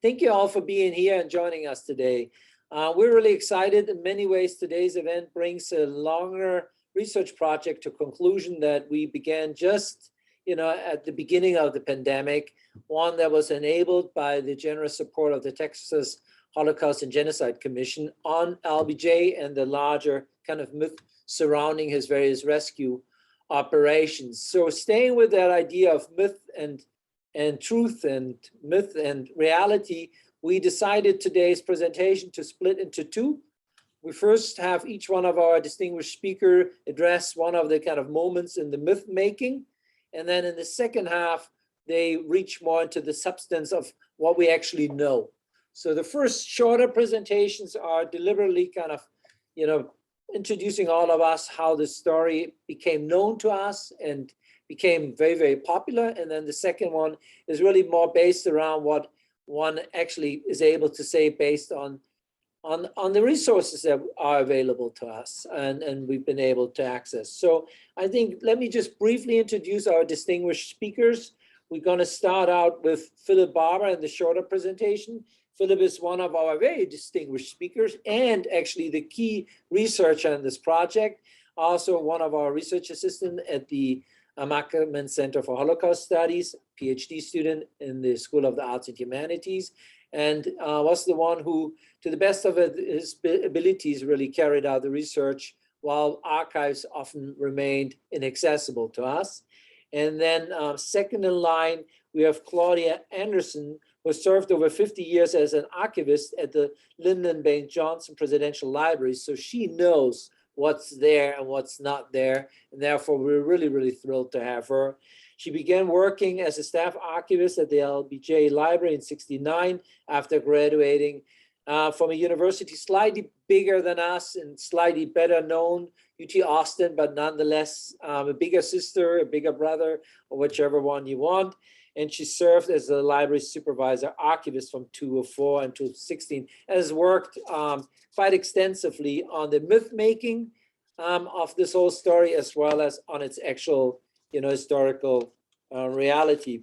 Thank you all for being here and joining us today. We're really excited. In many ways, today's event brings a longer research project to conclusion that we began just at the beginning of the pandemic, one that was enabled by the generous support of the Texas Holocaust and Genocide Commission on LBJ and the larger kind of myth surrounding his various rescue operations. So staying with that idea of myth and truth and myth and reality, we decided today's presentation to split into two. We first have each one of our distinguished speaker address one of the kind of moments in the myth making. And then in the second half, they reach more into the substance of what we actually know. So the first shorter presentations are deliberately kind of, introducing all of us how the story became known to us and became very, very popular. And then the second one is really more based around what one actually is able to say based on the resources that are available to us and we've been able to access. So I think, let me just briefly introduce our distinguished speakers. We're going to start out with Philip Barber in the shorter presentation. Philip is one of our very distinguished speakers and actually the key researcher in this project. Also one of our research assistants at the Ackerman Center for Holocaust Studies, PhD student in the School of the Arts and Humanities, and was the one who, to the best of his abilities, really carried out the research while archives often remained inaccessible to us. And then second in line, we have Claudia Anderson, who served over 50 years as an archivist at the Lyndon Baines-Johnson Presidential Library. So she knows what's there and what's not there. And therefore, we're really, really thrilled to have her. She began working as a staff archivist at the LBJ Library in '69 after graduating from a university slightly bigger than us and slightly better known, UT Austin, but nonetheless a bigger sister, a bigger brother, or whichever one you want. And she served as a library supervisor archivist from 2004 and 2016, and has worked quite extensively on the myth making of this whole story, as well as on its actual historical reality.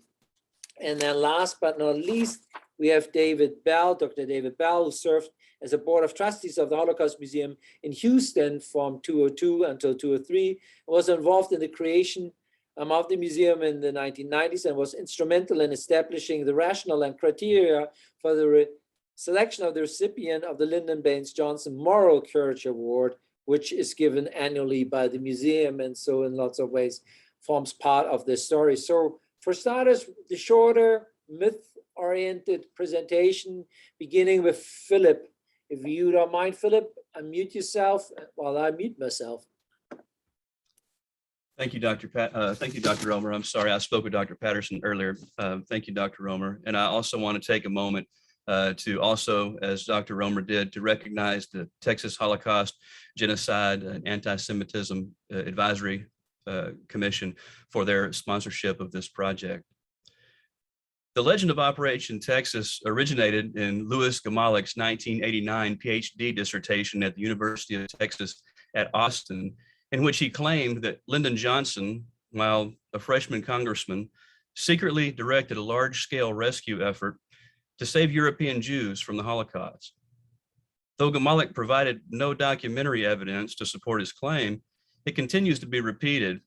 And then last but not least, we have David Bell, Dr. David Bell, who served as a board of trustees of the Holocaust Museum in Houston from 2002 until 2003, was involved in the creation of the museum in the 1990s and was instrumental in establishing the rationale and criteria for the selection of the recipient of the Lyndon Baines-Johnson Moral Courage Award, which is given annually by the museum, and so in lots of ways forms part of this story. So for starters, the shorter myth-oriented presentation, beginning with Philip. If you don't mind, Philip, unmute yourself while I mute myself. Thank you, Dr. Thank you, Dr. Roemer. I'm sorry, I spoke with Dr. Patterson earlier. Thank you, Dr. Roemer. And I also want to take a moment to also, as Dr. Roemer did, to recognize the Texas Holocaust Genocide and Anti-Semitism Advisory Commission for their sponsorship of this project. The legend of Operation Texas originated in Louis Gamalick's 1989 PhD dissertation at the University of Texas at Austin, in which he claimed that Lyndon Johnson, while a freshman congressman, secretly directed a large-scale rescue effort to save European Jews from the Holocaust. Though Gamalick provided no documentary evidence to support his claim, it continues to be repeated,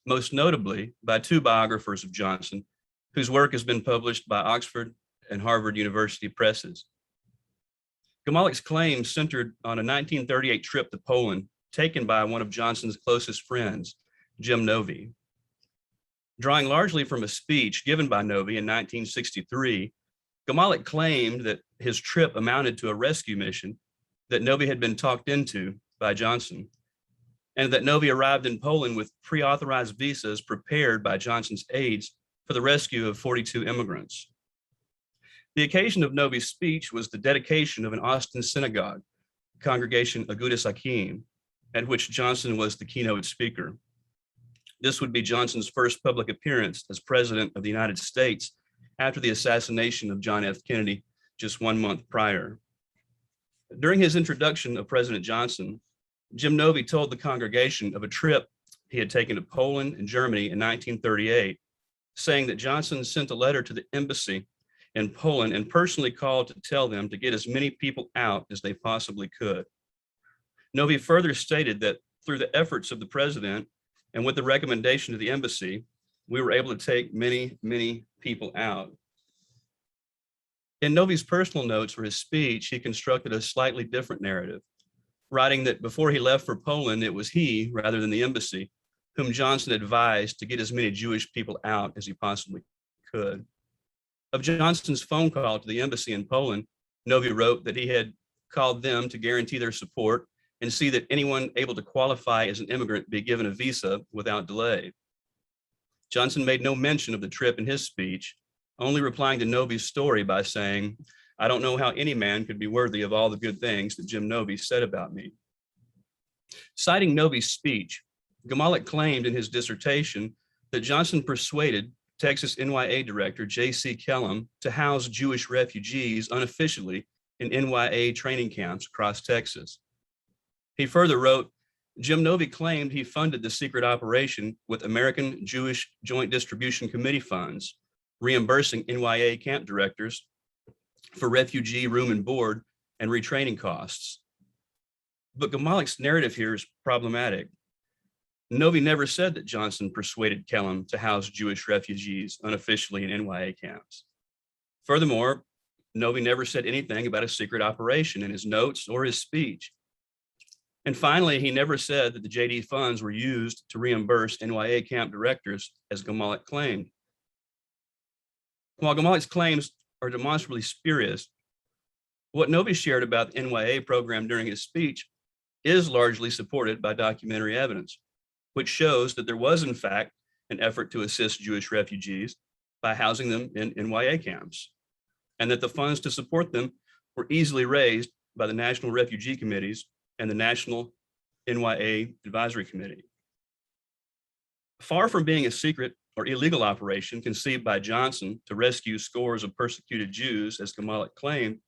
most notably by two biographers of Johnson, whose work has been published by Oxford and Harvard University presses. Gamalick's claims centered on a 1938 trip to Poland taken by one of Johnson's closest friends, Jim Novy. Drawing largely from a speech given by Novy in 1963, Gamalick claimed that his trip amounted to a rescue mission that Novy had been talked into by Johnson, and that Novy arrived in Poland with pre-authorized visas prepared by Johnson's aides for the rescue of 42 immigrants. The occasion of Novy's speech was the dedication of an Austin synagogue, Congregation Agudas Achim, at which Johnson was the keynote speaker. This would be Johnson's first public appearance as President of the United States after the assassination of John F. Kennedy just 1 month prior. During his introduction of President Johnson, Jim Novy told the congregation of a trip he had taken to Poland and Germany in 1938, saying that Johnson sent a letter to the embassy in Poland and personally called to tell them to get as many people out as they possibly could. Novi further stated that through the efforts of the president and with the recommendation of the embassy, we were able to take many, many people out. In Novi's personal notes for his speech, he constructed a slightly different narrative, writing that before he left for Poland, it was he, rather than the embassy, whom Johnson advised to get as many Jewish people out as he possibly could. Of Johnson's phone call to the embassy in Poland, Novi wrote that he had called them to guarantee their support and see that anyone able to qualify as an immigrant be given a visa without delay. Johnson made no mention of the trip in his speech, only replying to Novi's story by saying, "I don't know how any man could be worthy of all the good things that Jim Novi said about me." Citing Novi's speech, Gamalik claimed in his dissertation that Johnson persuaded Texas NYA director J.C. Kellum to house Jewish refugees unofficially in NYA training camps across Texas. He further wrote, Jim Novi claimed he funded the secret operation with American Jewish Joint Distribution Committee funds, reimbursing NYA camp directors for refugee room and board and retraining costs. But Gamalik's narrative here is problematic. Novi never said that Johnson persuaded Kellum to house Jewish refugees unofficially in NYA camps. Furthermore, Novi never said anything about a secret operation in his notes or his speech. And finally, he never said that the JD funds were used to reimburse NYA camp directors, as Gamalik claimed. While Gamalik's claims are demonstrably spurious, what Novi shared about the NYA program during his speech is largely supported by documentary evidence, which shows that there was, in fact, an effort to assist Jewish refugees by housing them in NYA camps, and that the funds to support them were easily raised by the National Refugee Committees and the National NYA Advisory Committee. Far from being a secret or illegal operation conceived by Johnson to rescue scores of persecuted Jews, as Gamalik claimed,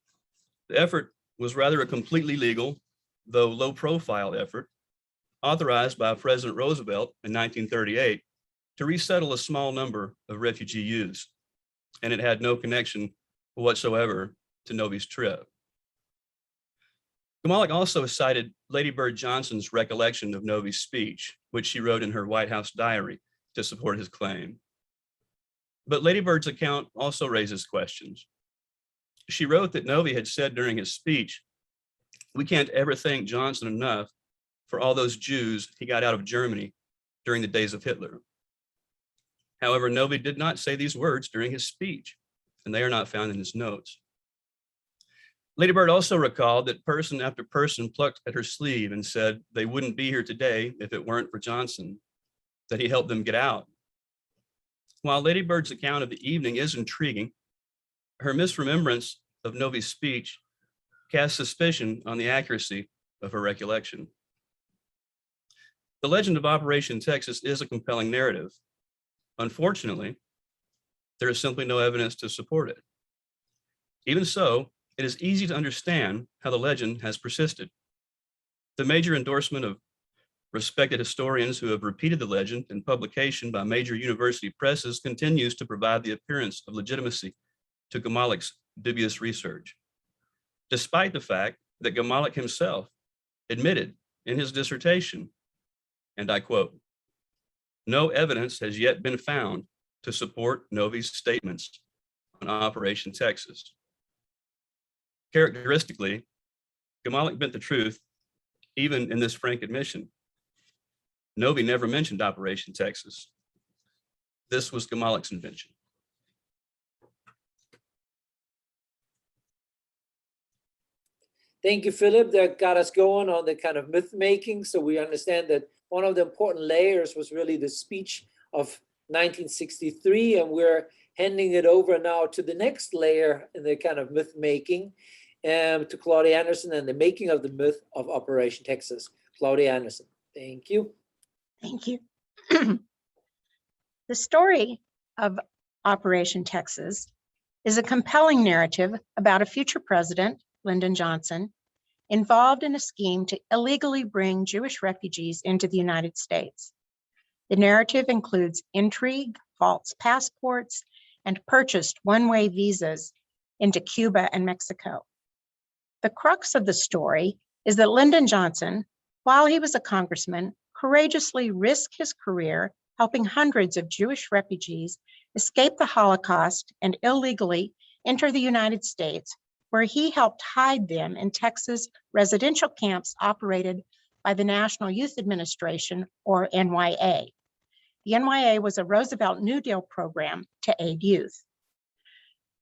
the effort was rather a completely legal, though low-profile effort, authorized by President Roosevelt in 1938 to resettle a small number of refugee youths, and it had no connection whatsoever to Novi's trip. Gamalik also cited Lady Bird Johnson's recollection of Novi's speech, which she wrote in her White House diary to support his claim. But Lady Bird's account also raises questions. She wrote that Novi had said during his speech, "We can't ever thank Johnson enough for all those Jews he got out of Germany during the days of Hitler." However, Novi did not say these words during his speech, and they are not found in his notes. Lady Bird also recalled that person after person plucked at her sleeve and said they wouldn't be here today if it weren't for Johnson, that he helped them get out. While Lady Bird's account of the evening is intriguing, her misremembrance of Novi's speech casts suspicion on the accuracy of her recollection. The legend of Operation Texas is a compelling narrative. Unfortunately, there is simply no evidence to support it. Even so, it is easy to understand how the legend has persisted. The major endorsement of respected historians who have repeated the legend in publication by major university presses continues to provide the appearance of legitimacy to Gamalik's dubious research, despite the fact that Gamalik himself admitted in his dissertation, and I quote, "No evidence has yet been found to support Novi's statements on Operation Texas." Characteristically, Gamalik bent the truth even in this frank admission. Novi never mentioned Operation Texas. This was Gamalik's invention. Thank you, Philip. That got us going on the kind of myth making. So we understand that one of the important layers was really the speech of 1963, and we're handing it over now to the next layer in the kind of myth making, to Claudia Anderson and the making of the myth of Operation Texas. Claudia Anderson, thank you. Thank you. The story of Operation Texas is a compelling narrative about a future president, Lyndon Johnson, involved in a scheme to illegally bring Jewish refugees into the United States. The narrative includes intrigue, false passports, and purchased one-way visas into Cuba and Mexico. The crux of the story is that Lyndon Johnson, while he was a congressman, courageously risked his career helping hundreds of Jewish refugees escape the Holocaust and illegally enter the United States, where he helped hide them in Texas residential camps operated by the National Youth Administration, or NYA. The NYA was a Roosevelt New Deal program to aid youth.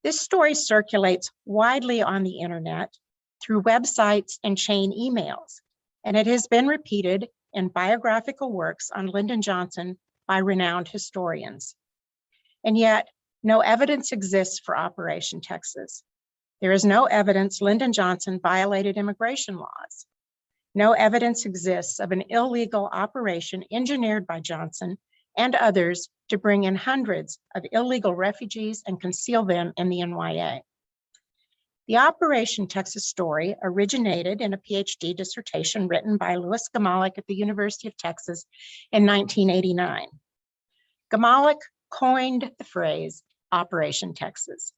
This story circulates widely on the internet through websites and chain emails, and it has been repeated in biographical works on Lyndon Johnson by renowned historians. And yet, no evidence exists for Operation Texas. There is no evidence Lyndon Johnson violated immigration laws. No evidence exists of an illegal operation engineered by Johnson and others to bring in hundreds of illegal refugees and conceal them in the NYA. The Operation Texas story originated in a PhD dissertation written by Louis Gamalik at the University of Texas in 1989. Gamalik coined the phrase Operation Texas.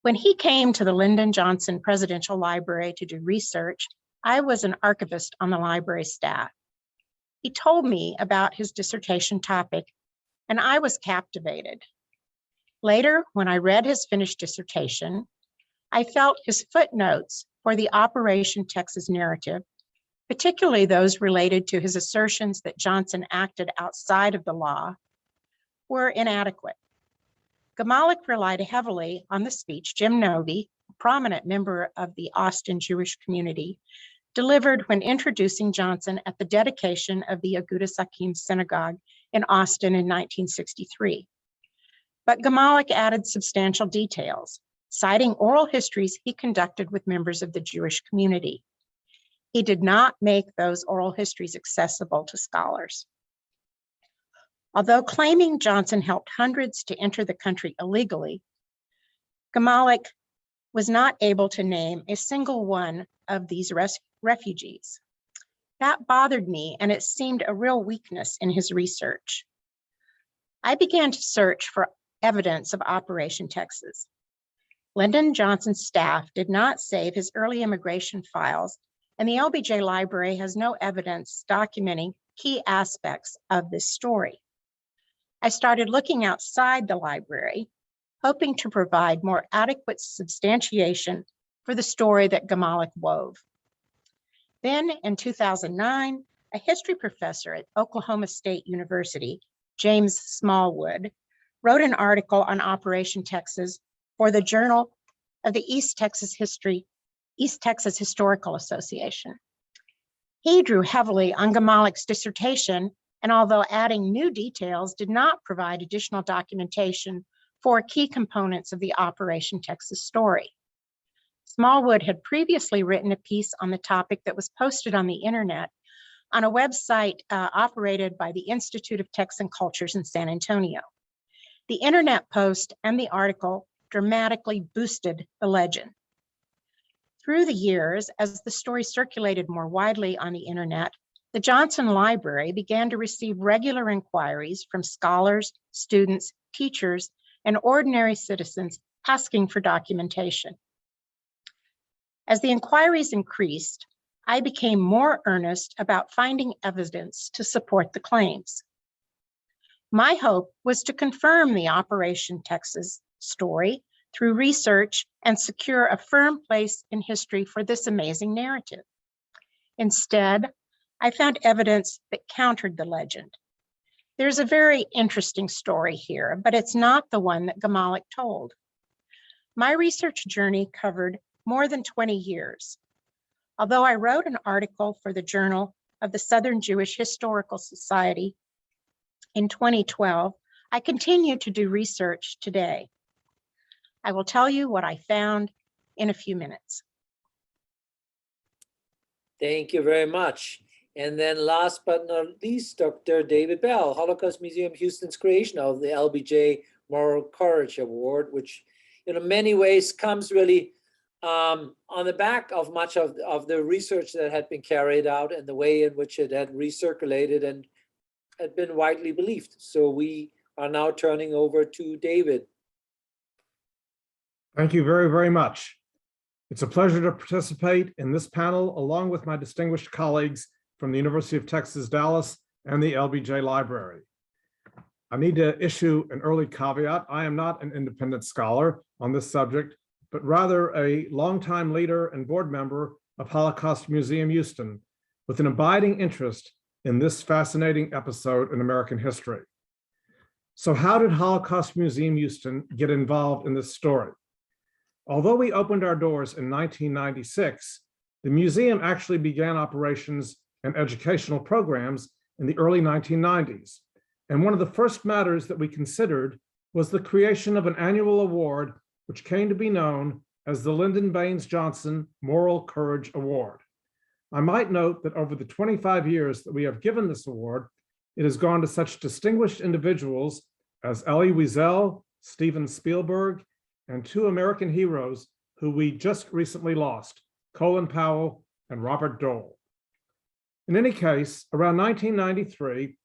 When he came to the Lyndon Johnson Presidential Library to do research, I was an archivist on the library staff. He told me about his dissertation topic, and I was captivated. Later, when I read his finished dissertation, I felt his footnotes for the Operation Texas narrative, particularly those related to his assertions that Johnson acted outside of the law, were inadequate. Gamalik relied heavily on the speech Jim Novy, a prominent member of the Austin Jewish community, delivered when introducing Johnson at the dedication of the Agudas Achim Synagogue in Austin in 1963. But Gamalik added substantial details, citing oral histories he conducted with members of the Jewish community. He did not make those oral histories accessible to scholars. Although claiming Johnson helped hundreds to enter the country illegally, Gamalik was not able to name a single one of these refugees. That bothered me, and it seemed a real weakness in his research. I began to search for evidence of Operation Texas. Lyndon Johnson's staff did not save his early immigration files, and the LBJ library has no evidence documenting key aspects of this story. I started looking outside the library, hoping to provide more adequate substantiation for the story that Gamalik wove. Then in 2009, a history professor at Oklahoma State University, James Smallwood, wrote an article on Operation Texas for the Journal of the East Texas Historical Association. He drew heavily on Gamalik's dissertation, and although adding new details, did not provide additional documentation for key components of the Operation Texas story. Smallwood had previously written a piece on the topic that was posted on the internet on a website operated by the Institute of Texan Cultures in San Antonio. The internet post and the article dramatically boosted the legend. Through the years, as the story circulated more widely on the internet, the Johnson Library began to receive regular inquiries from scholars, students, teachers, and ordinary citizens asking for documentation. As the inquiries increased, I became more earnest about finding evidence to support the claims. My hope was to confirm the Operation Texas story through research and secure a firm place in history for this amazing narrative. Instead, I found evidence that countered the legend. There's a very interesting story here, but it's not the one that Gamalik told. My research journey covered more than 20 years. Although I wrote an article for the Journal of the Southern Jewish Historical Society in 2012, I continue to do research today. I will tell you what I found in a few minutes. Thank you very much. And then last but not least, Dr. David Bell, Holocaust Museum Houston's creation of the LBJ Moral Courage Award, which in many ways comes really on the back of much of the research that had been carried out and the way in which it had recirculated and had been widely believed. So we are now turning over to David. Thank you very, very much. It's a pleasure to participate in this panel along with my distinguished colleagues from the University of Texas, Dallas and the LBJ Library. I need to issue an early caveat. I am not an independent scholar on this subject, but rather a longtime leader and board member of Holocaust Museum Houston with an abiding interest in this fascinating episode in American history. So how did Holocaust Museum Houston get involved in this story? Although we opened our doors in 1996, the museum actually began operations and educational programs in the early 1990s. And one of the first matters that we considered was the creation of an annual award, which came to be known as the Lyndon Baines-Johnson Moral Courage Award. I might note that over the 25 years that we have given this award, it has gone to such distinguished individuals as Elie Wiesel, Steven Spielberg, and two American heroes who we just recently lost, Colin Powell and Robert Dole. In any case, around 1993,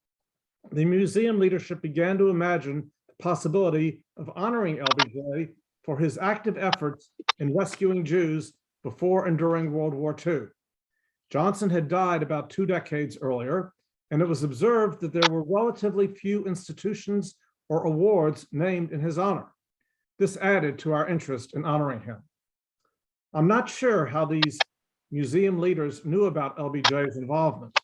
the museum leadership began to imagine the possibility of honoring LBJ for his active efforts in rescuing Jews before and during World War II. Johnson had died about 2 decades earlier, and it was observed that there were relatively few institutions or awards named in his honor. This added to our interest in honoring him. I'm not sure how these museum leaders knew about LBJ's involvement,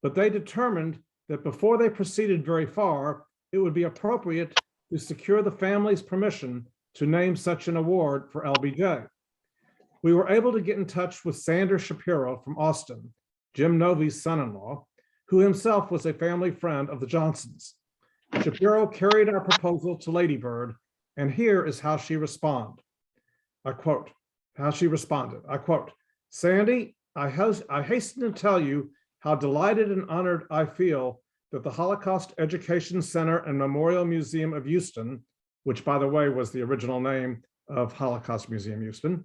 but they determined that before they proceeded very far, it would be appropriate to secure the family's permission to name such an award for LBJ. We were able to get in touch with Sander Shapiro from Austin, Jim Novey's son-in-law, who himself was a family friend of the Johnsons. Shapiro carried our proposal to Lady Bird, and here is how she responded. I quote, Sandy, I hasten to tell you how delighted and honored I feel that the Holocaust Education Center and Memorial Museum of Houston, which by the way was the original name of Holocaust Museum Houston,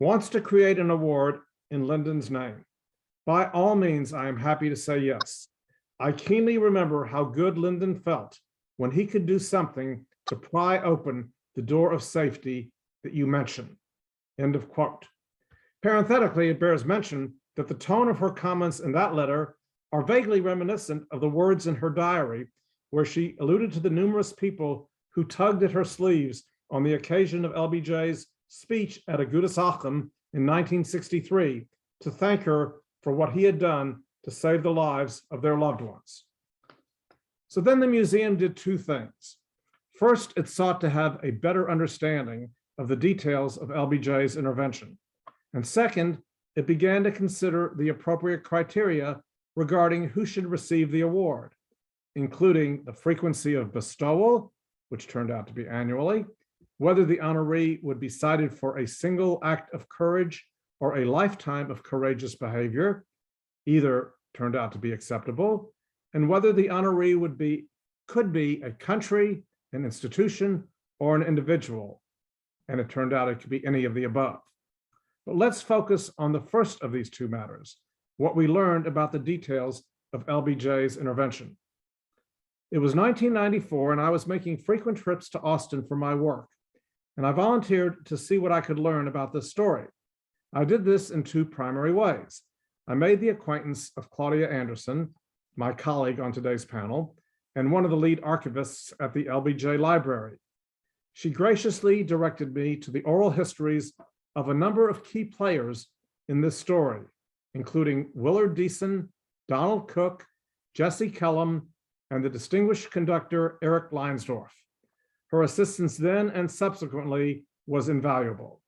wants to create an award in Lyndon's name. By all means, I am happy to say yes. I keenly remember how good Lyndon felt when he could do something to pry open the door of safety that you mentioned. End of quote. Parenthetically, it bears mention that the tone of her comments in that letter are vaguely reminiscent of the words in her diary, where she alluded to the numerous people who tugged at her sleeves on the occasion of LBJ's speech at Agudas Achim in 1963 to thank her for what he had done to save the lives of their loved ones. So then the museum did two things. First, it sought to have a better understanding of the details of LBJ's intervention. And second, it began to consider the appropriate criteria regarding who should receive the award, including the frequency of bestowal, which turned out to be annually, whether the honoree would be cited for a single act of courage or a lifetime of courageous behavior, either turned out to be acceptable, and whether the honoree could be a country, an institution, or an individual, and it turned out it could be any of the above. But let's focus on the first of these two matters, what we learned about the details of LBJ's intervention. It was 1994, and I was making frequent trips to Austin for my work, and I volunteered to see what I could learn about this story. I did this in two primary ways. I made the acquaintance of Claudia Anderson, my colleague on today's panel, and one of the lead archivists at the LBJ Library. She graciously directed me to the oral histories of a number of key players in this story, including Willard Deason, Donald Cook, Jesse Kellum, and the distinguished conductor Eric Leinsdorf. Her assistance then and subsequently was invaluable.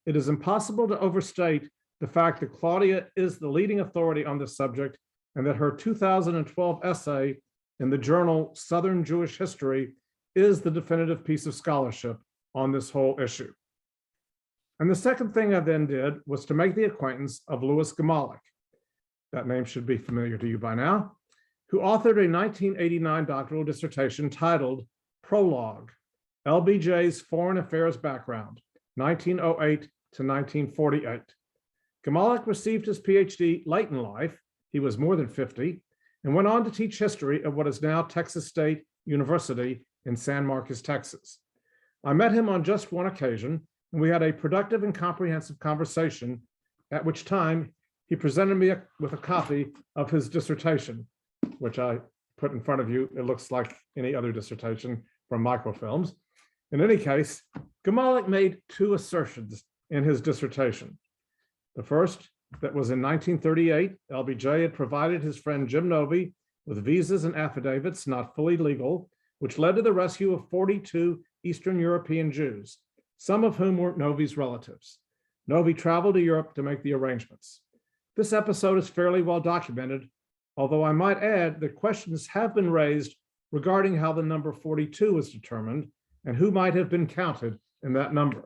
It is impossible to overstate the fact that Claudia is the leading authority on this subject, and that her 2012 essay in the journal Southern Jewish History is the definitive piece of scholarship on this whole issue. And the second thing I then did was to make the acquaintance of Louis Gamalik, that name should be familiar to you by now, who authored a 1989 doctoral dissertation titled Prologue, LBJ's Foreign Affairs Background, 1908 to 1948. Gamalik received his PhD late in life, he was more than 50, and went on to teach history at what is now Texas State University in San Marcos, Texas. I met him on just one occasion, and we had a productive and comprehensive conversation, at which time he presented me with a copy of his dissertation, which I put in front of you. It looks like any other dissertation from microfilms. In any case, Gmalik made two assertions in his dissertation. The first, that was in 1938, LBJ had provided his friend Jim Novy with visas and affidavits not fully legal, which led to the rescue of 42 Eastern European Jews, some of whom were Novy's relatives. Novy traveled to Europe to make the arrangements. This episode is fairly well documented, although I might add that questions have been raised regarding how the number 42 was determined and who might have been counted in that number.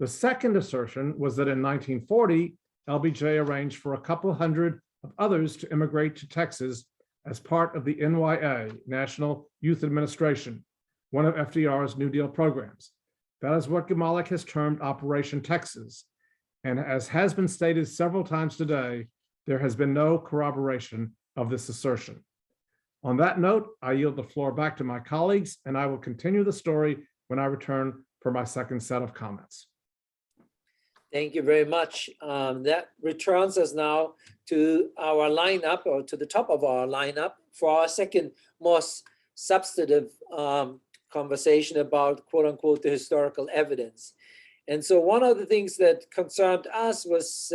The second assertion was that in 1940, LBJ arranged for a couple hundred of others to immigrate to Texas as part of the NYA, National Youth Administration, one of FDR's New Deal programs. That is what Gmalik has termed Operation Texas. And as has been stated several times today, there has been no corroboration of this assertion. On that note, I yield the floor back to my colleagues, and I will continue the story when I return for my second set of comments. Thank you very much. That returns us now to our lineup, or to the top of our lineup, for our second most substantive conversation about, quote unquote, the historical evidence. And so one of the things that concerned us was,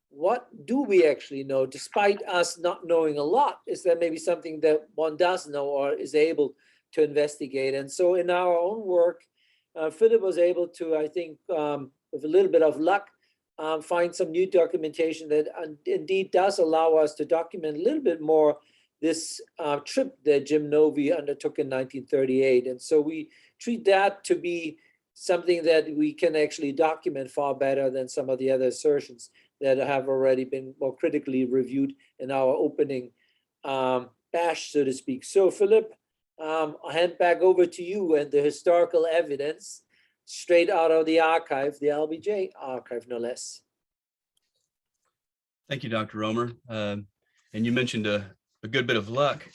what do we actually know, despite us not knowing a lot? Is there maybe something that one does know or is able to investigate? And so in our own work, Philip was able to, I think, with a little bit of luck, find some new documentation that indeed does allow us to document a little bit more this trip that Jim Novy undertook in 1938. And so we treat that to be something that we can actually document far better than some of the other assertions that have already been more critically reviewed in our opening bash, so to speak. So Philip, I'll hand back over to you and the historical evidence straight out of the archive, the LBJ archive, no less. Thank you, Dr. Roemer. And you mentioned a good bit of luck.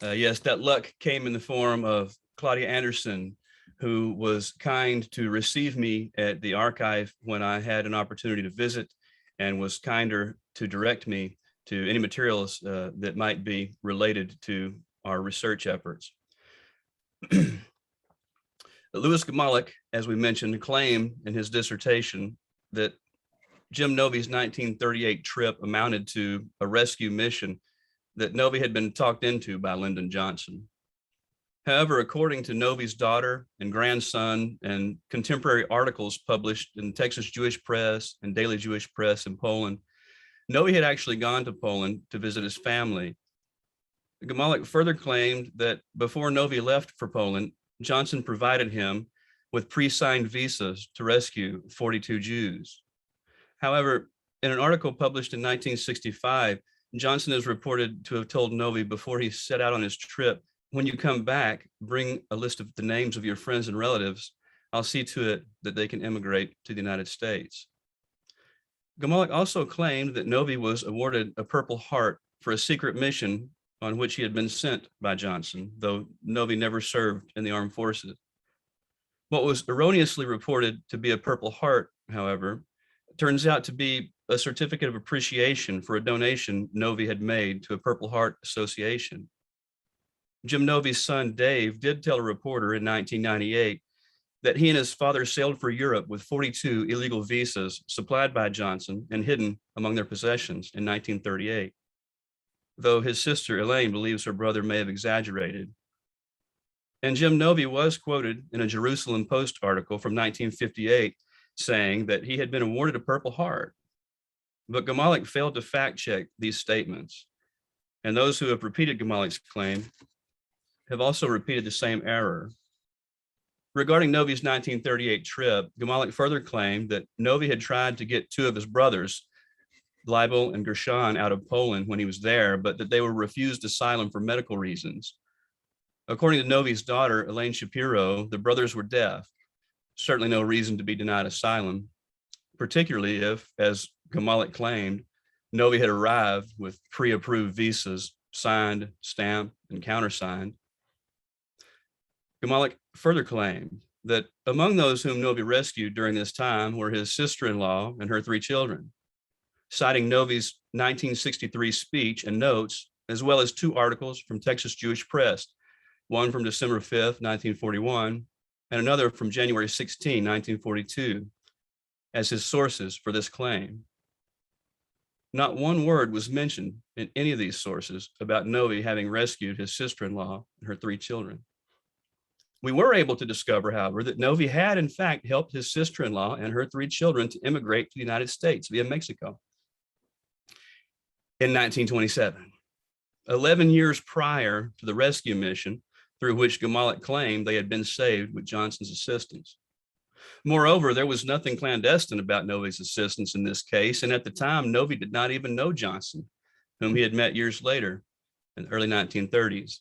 Yes, that luck came in the form of Claudia Anderson, who was kind to receive me at the archive when I had an opportunity to visit, and was kinder to direct me to any materials that might be related to our research efforts. Louis Gmalik, as we mentioned, claimed in his dissertation that Jim Novy's 1938 trip amounted to a rescue mission that Novy had been talked into by Lyndon Johnson. However, according to Novy's daughter and grandson and contemporary articles published in Texas Jewish Press and Daily Jewish Press in Poland, Novy had actually gone to Poland to visit his family. Gmalik further claimed that before Novy left for Poland, Johnson provided him with pre-signed visas to rescue 42 Jews. However, in an article published in 1965, Johnson is reported to have told Novy before he set out on his trip, "When you come back, bring a list of the names of your friends and relatives. I'll see to it that they can immigrate to the United States." Gmalik also claimed that Novy was awarded a Purple Heart for a secret mission on which he had been sent by Johnson, though Novy never served in the armed forces. What was erroneously reported to be a Purple Heart, however, turns out to be a certificate of appreciation for a donation Novy had made to a Purple Heart Association. Jim Novy's son, Dave, did tell a reporter in 1998 that he and his father sailed for Europe with 42 illegal visas supplied by Johnson and hidden among their possessions in 1938, though his sister, Elaine, believes her brother may have exaggerated. And Jim Novy was quoted in a Jerusalem Post article from 1958 saying that he had been awarded a Purple Heart. But Gmalik failed to fact check these statements. And those who have repeated Gmalik's claim have also repeated the same error. Regarding Novy's 1938 trip, Gmalik further claimed that Novy had tried to get two of his brothers, Leibel and Gershon, out of Poland when he was there, but that they were refused asylum for medical reasons. According to Novy's daughter, Elaine Shapiro, the brothers were deaf. Certainly no reason to be denied asylum, particularly if, as Gmalik claimed, Novy had arrived with pre-approved visas, signed, stamped, and countersigned. Gmalik further claimed that among those whom Novi rescued during this time were his sister-in-law and her 3 children, citing Novi's 1963 speech and notes, as well as 2 articles from Texas Jewish Press, one from December 5th, 1941, and another from January 16, 1942, as his sources for this claim. Not one word was mentioned in any of these sources about Novi having rescued his sister-in-law and her 3 children. We were able to discover, however, that Novi had in fact helped his sister-in-law and her 3 children to immigrate to the United States via Mexico in 1927, 11 years prior to the rescue mission through which Gamalik claimed they had been saved with Johnson's assistance. Moreover, there was nothing clandestine about Novi's assistance in this case, and at the time, Novi did not even know Johnson, whom he had met years later in the early 1930s.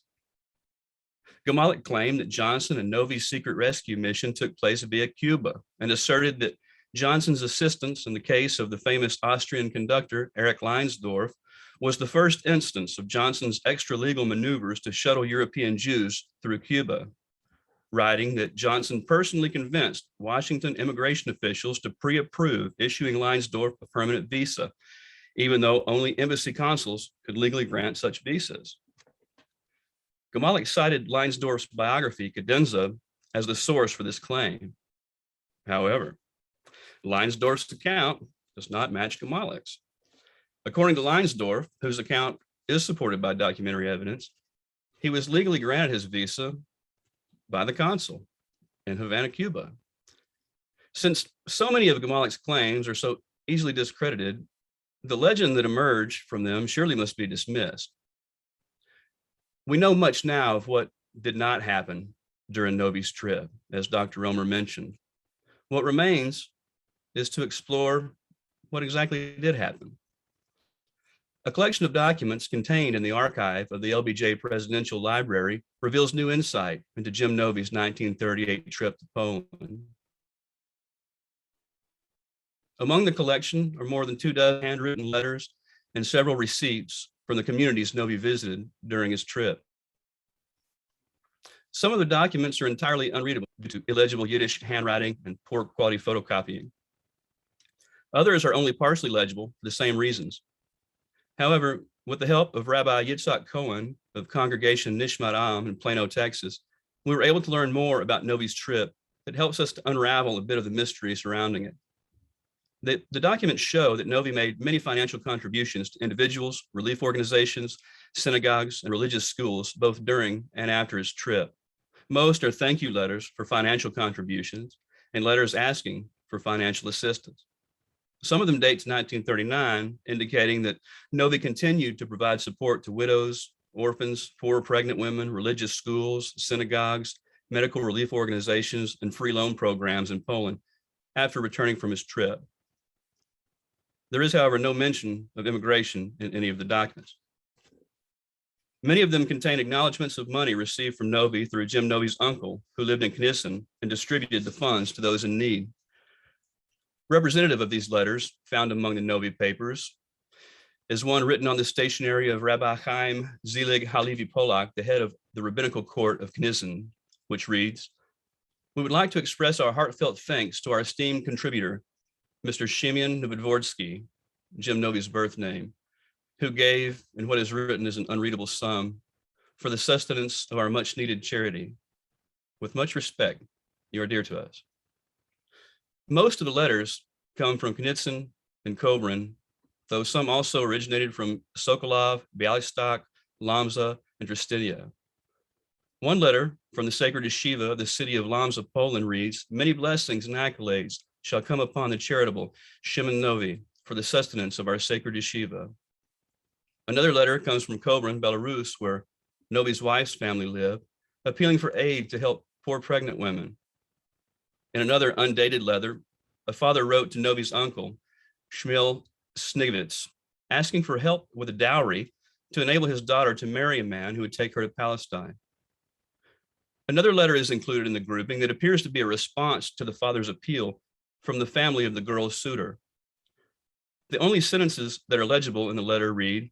Gamalik claimed that Johnson and Novi's secret rescue mission took place via Cuba and asserted that Johnson's assistance in the case of the famous Austrian conductor Erich Leinsdorf was the first instance of Johnson's extra-legal maneuvers to shuttle European Jews through Cuba, writing that Johnson personally convinced Washington immigration officials to pre-approve issuing Leinsdorf a permanent visa, even though only embassy consuls could legally grant such visas. Gamalik cited Leinsdorf's biography, Cadenza, as the source for this claim. However, Leinsdorf's account does not match Gamalik's. According to Leinsdorf, whose account is supported by documentary evidence, he was legally granted his visa by the consul in Havana, Cuba. Since so many of Gamalik's claims are so easily discredited, the legend that emerged from them surely must be dismissed. We know much now of what did not happen during Novi's trip, as Dr. Roemer mentioned. What remains is to explore what exactly did happen. A collection of documents contained in the archive of the LBJ Presidential Library reveals new insight into Jim Novi's 1938 trip to Poland. Among the collection are more than 24 handwritten letters and several receipts from the communities Novi visited during his trip. Some of the documents are entirely unreadable due to illegible Yiddish handwriting and poor quality photocopying. Others are only partially legible for the same reasons. However, with the help of Rabbi Yitzhak Cohen of Congregation Nishmat Am in Plano, Texas, we were able to learn more about Novi's trip that helps us to unravel a bit of the mystery surrounding it. The documents show that Novi made many financial contributions to individuals, relief organizations, synagogues, and religious schools, both during and after his trip. Most are thank you letters for financial contributions and letters asking for financial assistance. Some of them date to 1939, indicating that Novi continued to provide support to widows, orphans, poor pregnant women, religious schools, synagogues, medical relief organizations, and free loan programs in Poland after returning from his trip. There is, however, no mention of immigration in any of the documents. Many of them contain acknowledgments of money received from Novi through Jim Novi's uncle, who lived in Knissen and distributed the funds to those in need. Representative of these letters, found among the Novi papers, is one written on the stationery of Rabbi Chaim Zelig Halevi Polak, the head of the rabbinical court of Knissen, which reads, "We would like to express our heartfelt thanks to our esteemed contributor, Mr. Shimeon Novodvorsky, Jim Novi's birth name, who gave, in what is written as an unreadable sum, for the sustenance of our much needed charity. With much respect, you are dear to us." Most of the letters come from Knitzen and Kobrin, though some also originated from Sokolov, Bialystok, Lamza, and Tristinia. One letter from the sacred yeshiva of the city of Lamza, Poland reads, "Many blessings and accolades shall come upon the charitable Shimon Novi for the sustenance of our sacred yeshiva." Another letter comes from Kobrin, Belarus, where Novi's wife's family live, appealing for aid to help poor pregnant women. In another undated letter, a father wrote to Novi's uncle, Shmuel Snigvitz, asking for help with a dowry to enable his daughter to marry a man who would take her to Palestine. Another letter is included in the grouping that appears to be a response to the father's appeal from the family of the girl's suitor. The only sentences that are legible in the letter read,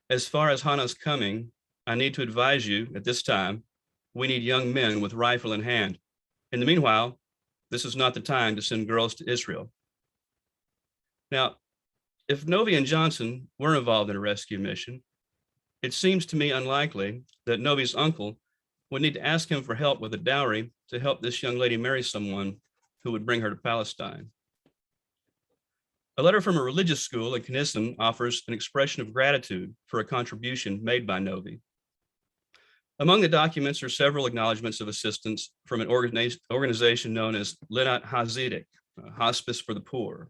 "As far as Hannah's coming, I need to advise you at this time, we need young men with rifle in hand In the meanwhile, this is not the time to send girls to Israel. Now, if Novi and Johnson were involved in a rescue mission, it seems to me unlikely that Novi's uncle would need to ask him for help with a dowry to help this young lady marry someone who would bring her to Palestine. A letter from a religious school in Knisson offers an expression of gratitude for a contribution made by Novi. Among the documents are several acknowledgements of assistance from an organization known as Linat Hazidik, Hospice for the Poor.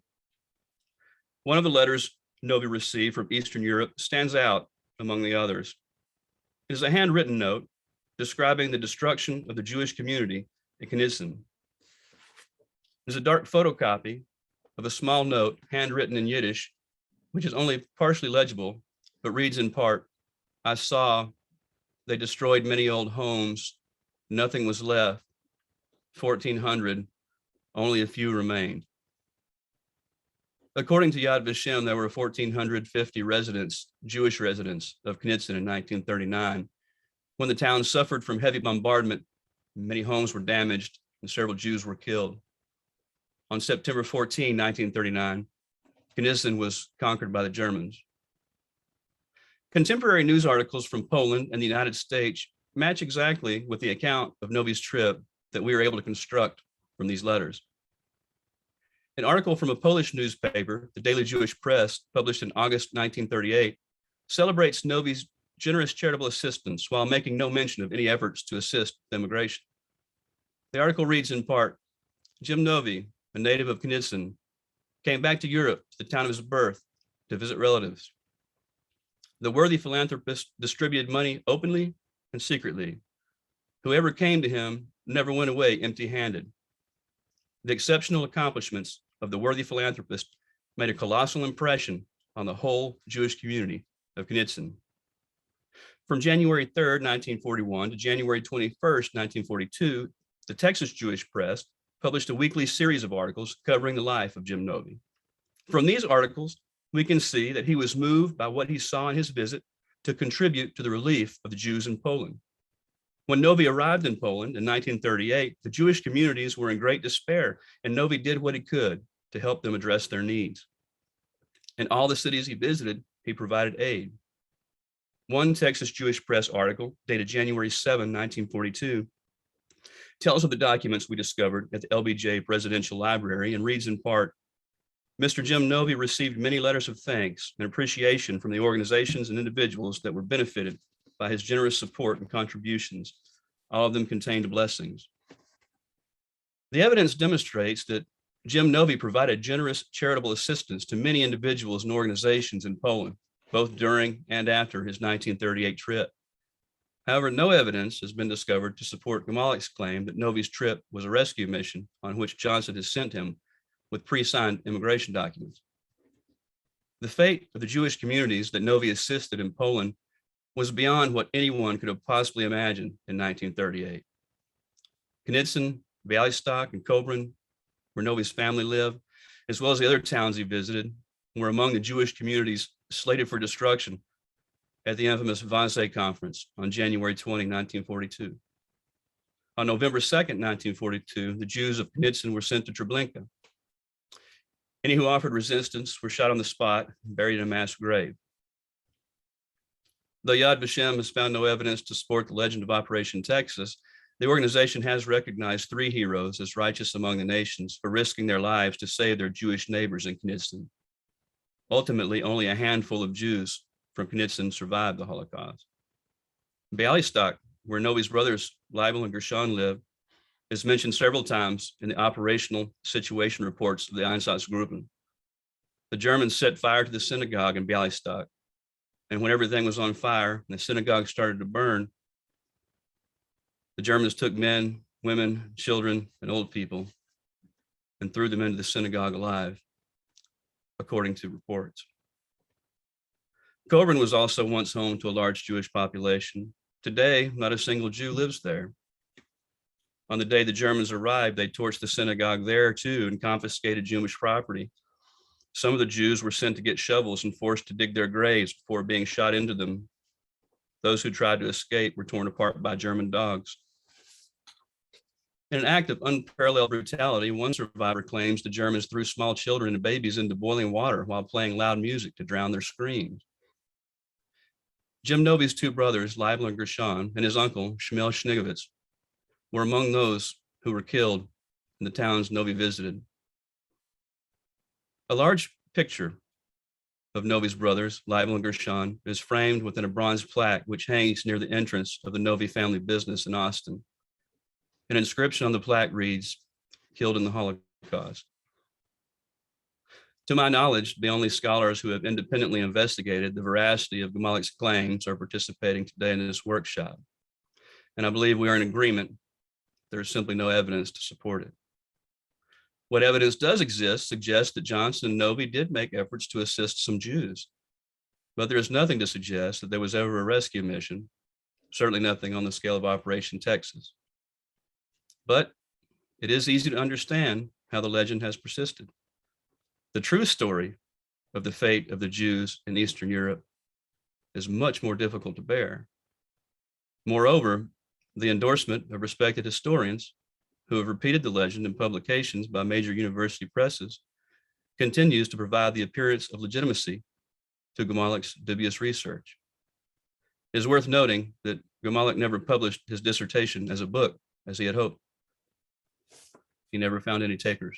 One of the letters Novi received from Eastern Europe stands out among the others. It is a handwritten note describing the destruction of the Jewish community in Knisson. There's a dark photocopy of a small note handwritten in Yiddish, which is only partially legible, but reads in part, "I saw they destroyed many old homes. Nothing was left. 1,400, only a few remained." According to Yad Vashem, there were 1,450 residents, Jewish residents of Knisson in 1939. When the town suffered from heavy bombardment, many homes were damaged and several Jews were killed. On September 14, 1939, Knisson was conquered by the Germans. Contemporary news articles from Poland and the United States match exactly with the account of Novi's trip that we were able to construct from these letters. An article from a Polish newspaper, the Daily Jewish Press, published in August 1938, celebrates Novi's generous charitable assistance while making no mention of any efforts to assist the immigration. The article reads in part, "Jim Novi, a native of Knisson, came back to Europe, to the town of his birth, to visit relatives. The worthy philanthropist distributed money openly and secretly. Whoever came to him never went away empty-handed. The exceptional accomplishments of the worthy philanthropist made a colossal impression on the whole Jewish community of Knisson." From January 3rd, 1941 to January 21st, 1942, the Texas Jewish Press published a weekly series of articles covering the life of Jim Novi. From these articles, we can see that he was moved by what he saw in his visit to contribute to the relief of the Jews in Poland. When Novi arrived in Poland in 1938, the Jewish communities were in great despair, and Novi did what he could to help them address their needs. In all the cities he visited, he provided aid. One Texas Jewish Press article, dated January 7, 1942, tells of the documents we discovered at the LBJ Presidential Library and reads in part, "Mr. Jim Novi received many letters of thanks and appreciation from the organizations and individuals that were benefited by his generous support and contributions. All of them contained blessings." The evidence demonstrates that Jim Novi provided generous charitable assistance to many individuals and organizations in Poland, both during and after his 1938 trip. However, no evidence has been discovered to support Gamalik's claim that Novi's trip was a rescue mission on which Johnson has sent him with pre-signed immigration documents. The fate of the Jewish communities that Novi assisted in Poland was beyond what anyone could have possibly imagined in 1938. Knisson, Bialystok, and Kobrin, where Novi's family lived, as well as the other towns he visited, were among the Jewish communities slated for destruction at the infamous Wannsee Conference on January 20, 1942. On November 2nd, 1942, the Jews of Knisson were sent to Treblinka. Any who offered resistance were shot on the spot and buried in a mass grave. Though Yad Vashem has found no evidence to support the legend of Operation Texas, the organization has recognized 3 heroes as righteous among the nations for risking their lives to save their Jewish neighbors in Knisson. Ultimately, only a handful of Jews from Knisson survived the Holocaust. Bialystok, where Novi's brothers Leibel and Gershon lived, is mentioned several times in the operational situation reports of the Einsatzgruppen. The Germans set fire to the synagogue in Bialystok, and when everything was on fire and the synagogue started to burn, the Germans took men, women, children, and old people and threw them into the synagogue alive, according to reports. Kobrin was also once home to a large Jewish population. Today, not a single Jew lives there. On the day the Germans arrived, they torched the synagogue there too and confiscated Jewish property. Some of the Jews were sent to get shovels and forced to dig their graves before being shot into them. Those who tried to escape were torn apart by German dogs. In an act of unparalleled brutality, one survivor claims the Germans threw small children and babies into boiling water while playing loud music to drown their screams. Jim Novey's two brothers, Leibel and Gershon, and his uncle, Shmuel Schnigovitz, were among those who were killed in the towns Novy visited. A large picture of Novey's brothers, Leibel and Gershon, is framed within a bronze plaque which hangs near the entrance of the Novy family business in Austin. An inscription on the plaque reads, "Killed in the Holocaust." To my knowledge, the only scholars who have independently investigated the veracity of Gmalick's claims are participating today in this workshop. And I believe we are in agreement. There is simply no evidence to support it. What evidence does exist suggests that Johnson and Novy did make efforts to assist some Jews, but there is nothing to suggest that there was ever a rescue mission, certainly nothing on the scale of Operation Texas. But it is easy to understand how the legend has persisted. The true story of the fate of the Jews in Eastern Europe is much more difficult to bear. Moreover, the endorsement of respected historians who have repeated the legend in publications by major university presses continues to provide the appearance of legitimacy to Gmalick's dubious research. It is worth noting that Gmalick never published his dissertation as a book, as he had hoped. He never found any takers.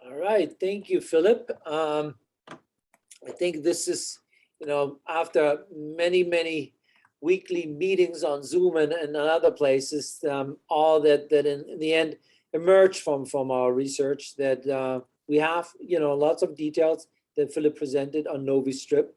All right, thank you, Philip. I think this is, after many weekly meetings on Zoom and other places, all that in the end emerged from our research, that we have, lots of details that Philip presented on Novy's trip.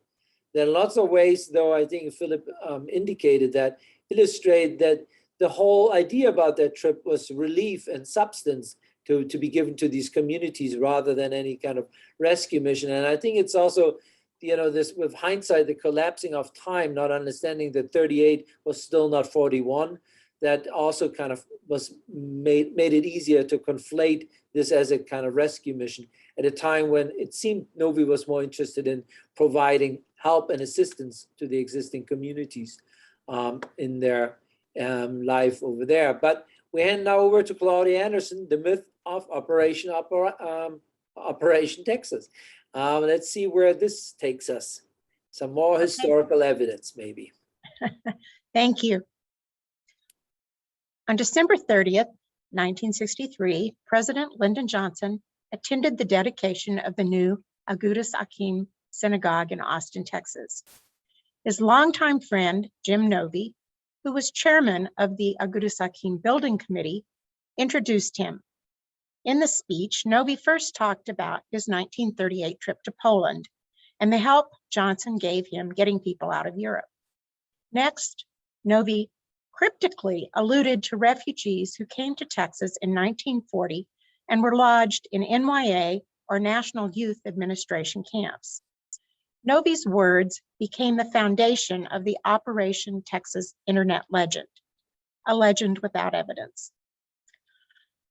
There are lots of ways, though, I think Philip indicated, that illustrate that the whole idea about that trip was relief and substance to be given to these communities rather than any kind of rescue mission. And I think it's also, this with hindsight, the collapsing of time, not understanding that 38 was still not 41, that also kind of was made it easier to conflate this as a kind of rescue mission at a time when it seemed Novy was more interested in providing help and assistance to the existing communities in their life over there. But we hand now over to Claudia Anderson, the myth of Operation Texas. Let's see where this takes us. Some more historical evidence, maybe. Thank you. On December 30th, 1963, President Lyndon Johnson attended the dedication of the new Agudas Achim Synagogue in Austin, Texas. His longtime friend, Jim Novy, who was chairman of the Agudas Achim Building Committee, introduced him. In the speech, Novy first talked about his 1938 trip to Poland and the help Johnson gave him getting people out of Europe. Next, Novy cryptically alluded to refugees who came to Texas in 1940 and were lodged in NYA or National Youth Administration camps. Novy's words became the foundation of the Operation Texas Internet legend, a legend without evidence.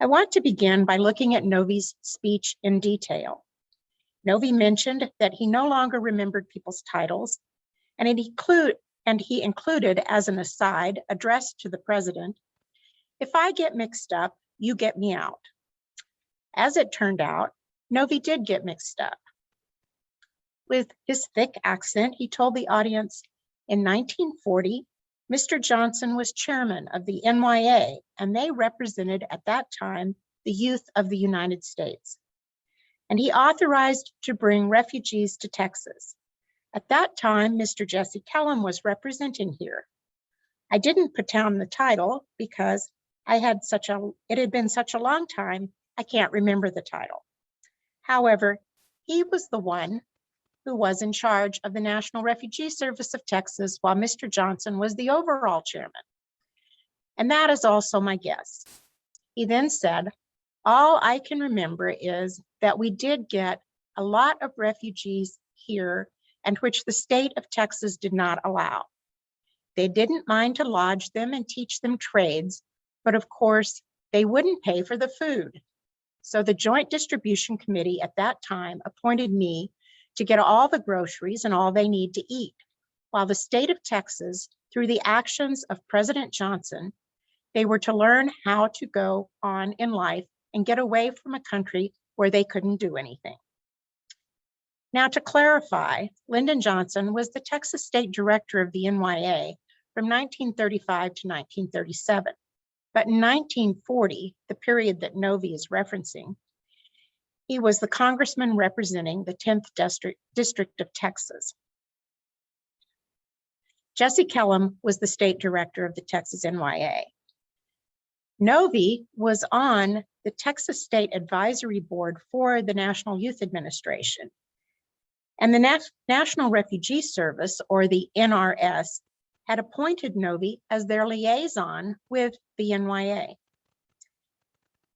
I want to begin by looking at Novy's speech in detail. Novy mentioned that he no longer remembered people's titles, and he included as an aside addressed to the president, "If I get mixed up, you get me out." As it turned out, Novy did get mixed up. With his thick accent, he told the audience, in 1940, Mr. Johnson was chairman of the NYA, and they represented at that time the youth of the United States. And he authorized to bring refugees to Texas. At that time, Mr. Jesse Kellum was representing here. I didn't put down the title because it had been such a long time, I can't remember the title. However, he was the one who was in charge of the National Refugee Service of Texas while Mr. Johnson was the overall chairman. And that is also my guess. He then said, "All I can remember is that we did get a lot of refugees here, and which the state of Texas did not allow. They didn't mind to lodge them and teach them trades, but of course, they wouldn't pay for the food. So the Joint Distribution Committee at that time appointed me to get all the groceries and all they need to eat, while the state of Texas, through the actions of President Johnson, they were to learn how to go on in life and get away from a country where they couldn't do anything. Now, to clarify, Lyndon Johnson was the Texas State Director of the NYA from 1935 to 1937. But in 1940, the period that Novi is referencing, he was the congressman representing the 10th District of Texas. Jesse Kellum was the state director of the Texas NYA. Novi was on the Texas State Advisory Board for the National Youth Administration. And the National Refugee Service, or the NRS, had appointed Novi as their liaison with the NYA.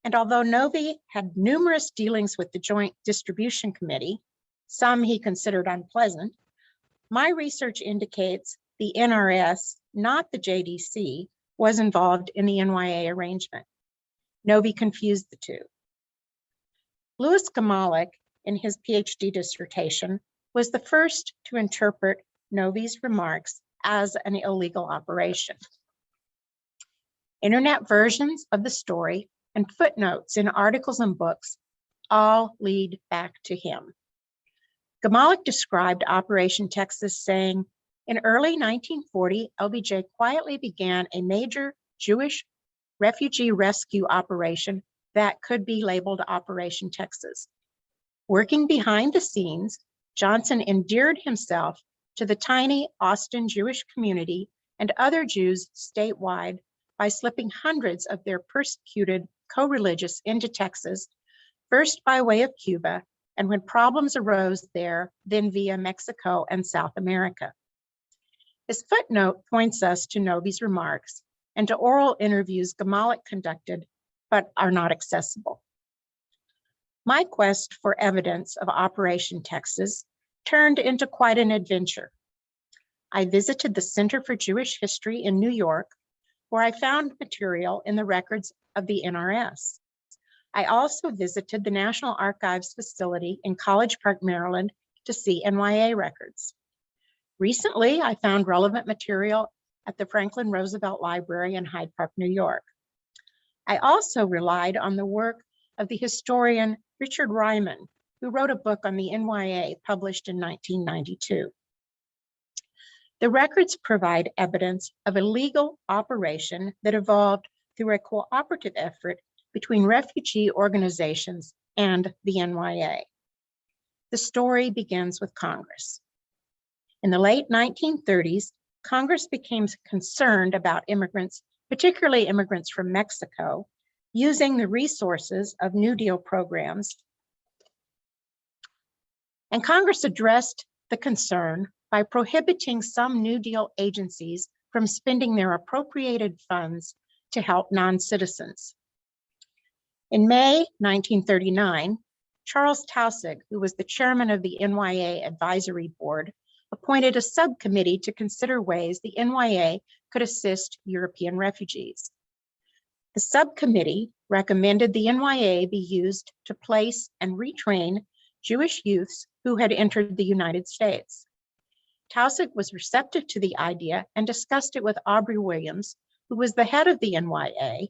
And although Novi had numerous dealings with the Joint Distribution Committee, some he considered unpleasant, my research indicates the NRS, not the JDC, was involved in the NYA arrangement. Novi confused the two. Louis Gamalik, in his PhD dissertation, was the first to interpret Novi's remarks as an illegal operation. Internet versions of the story and footnotes in articles and books all lead back to him. Gamalik described Operation Texas, saying, in early 1940, LBJ quietly began a major Jewish refugee rescue operation that could be labeled Operation Texas. Working behind the scenes, Johnson endeared himself to the tiny Austin Jewish community and other Jews statewide by slipping hundreds of their persecuted co-religious into Texas, first by way of Cuba, and when problems arose there, then via Mexico and South America. His footnote points us to Novi's remarks and to oral interviews Gamalik conducted, but are not accessible. My quest for evidence of Operation Texas turned into quite an adventure. I visited the Center for Jewish History in New York, where I found material in the records of the NRS. I also visited the National Archives facility in College Park, Maryland, to see NYA records. Recently, I found relevant material at the Franklin Roosevelt Library in Hyde Park, New York. I also relied on the work of the historian Richard Ryman, who wrote a book on the NYA published in 1992. The records provide evidence of a legal operation that evolved through a cooperative effort between refugee organizations and the NYA. The story begins with Congress. In the late 1930s, Congress became concerned about immigrants, particularly immigrants from Mexico, using the resources of New Deal programs. And Congress addressed the concern by prohibiting some New Deal agencies from spending their appropriated funds to help non-citizens. In May 1939, Charles Taussig, who was the chairman of the NYA Advisory Board, appointed a subcommittee to consider ways the NYA could assist European refugees. The subcommittee recommended the NYA be used to place and retrain Jewish youths who had entered the United States. Taussig was receptive to the idea and discussed it with Aubrey Williams, who was the head of the NYA,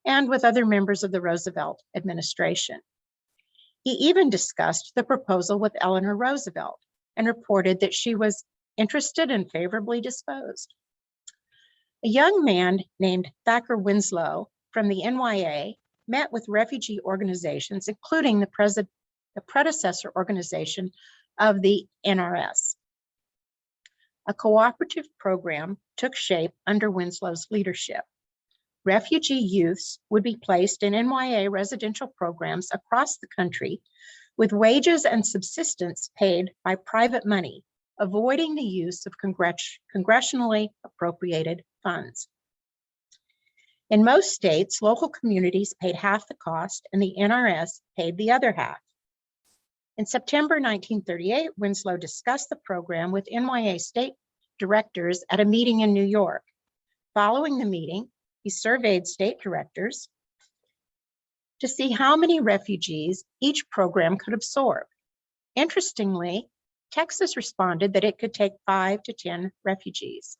and with other members of the Roosevelt administration. He even discussed the proposal with Eleanor Roosevelt and reported that she was interested and favorably disposed. A young man named Thacker Winslow from the NYA met with refugee organizations, including the predecessor organization of the NRS. A cooperative program took shape under Winslow's leadership. Refugee youths would be placed in NYA residential programs across the country with wages and subsistence paid by private money, avoiding the use of congressionally appropriated funds. In most states, local communities paid half the cost and the NRS paid the other half. In September 1938, Winslow discussed the program with NYA state directors at a meeting in New York. Following the meeting, he surveyed state directors to see how many refugees each program could absorb. Interestingly, Texas responded that it could take 5 to 10 refugees.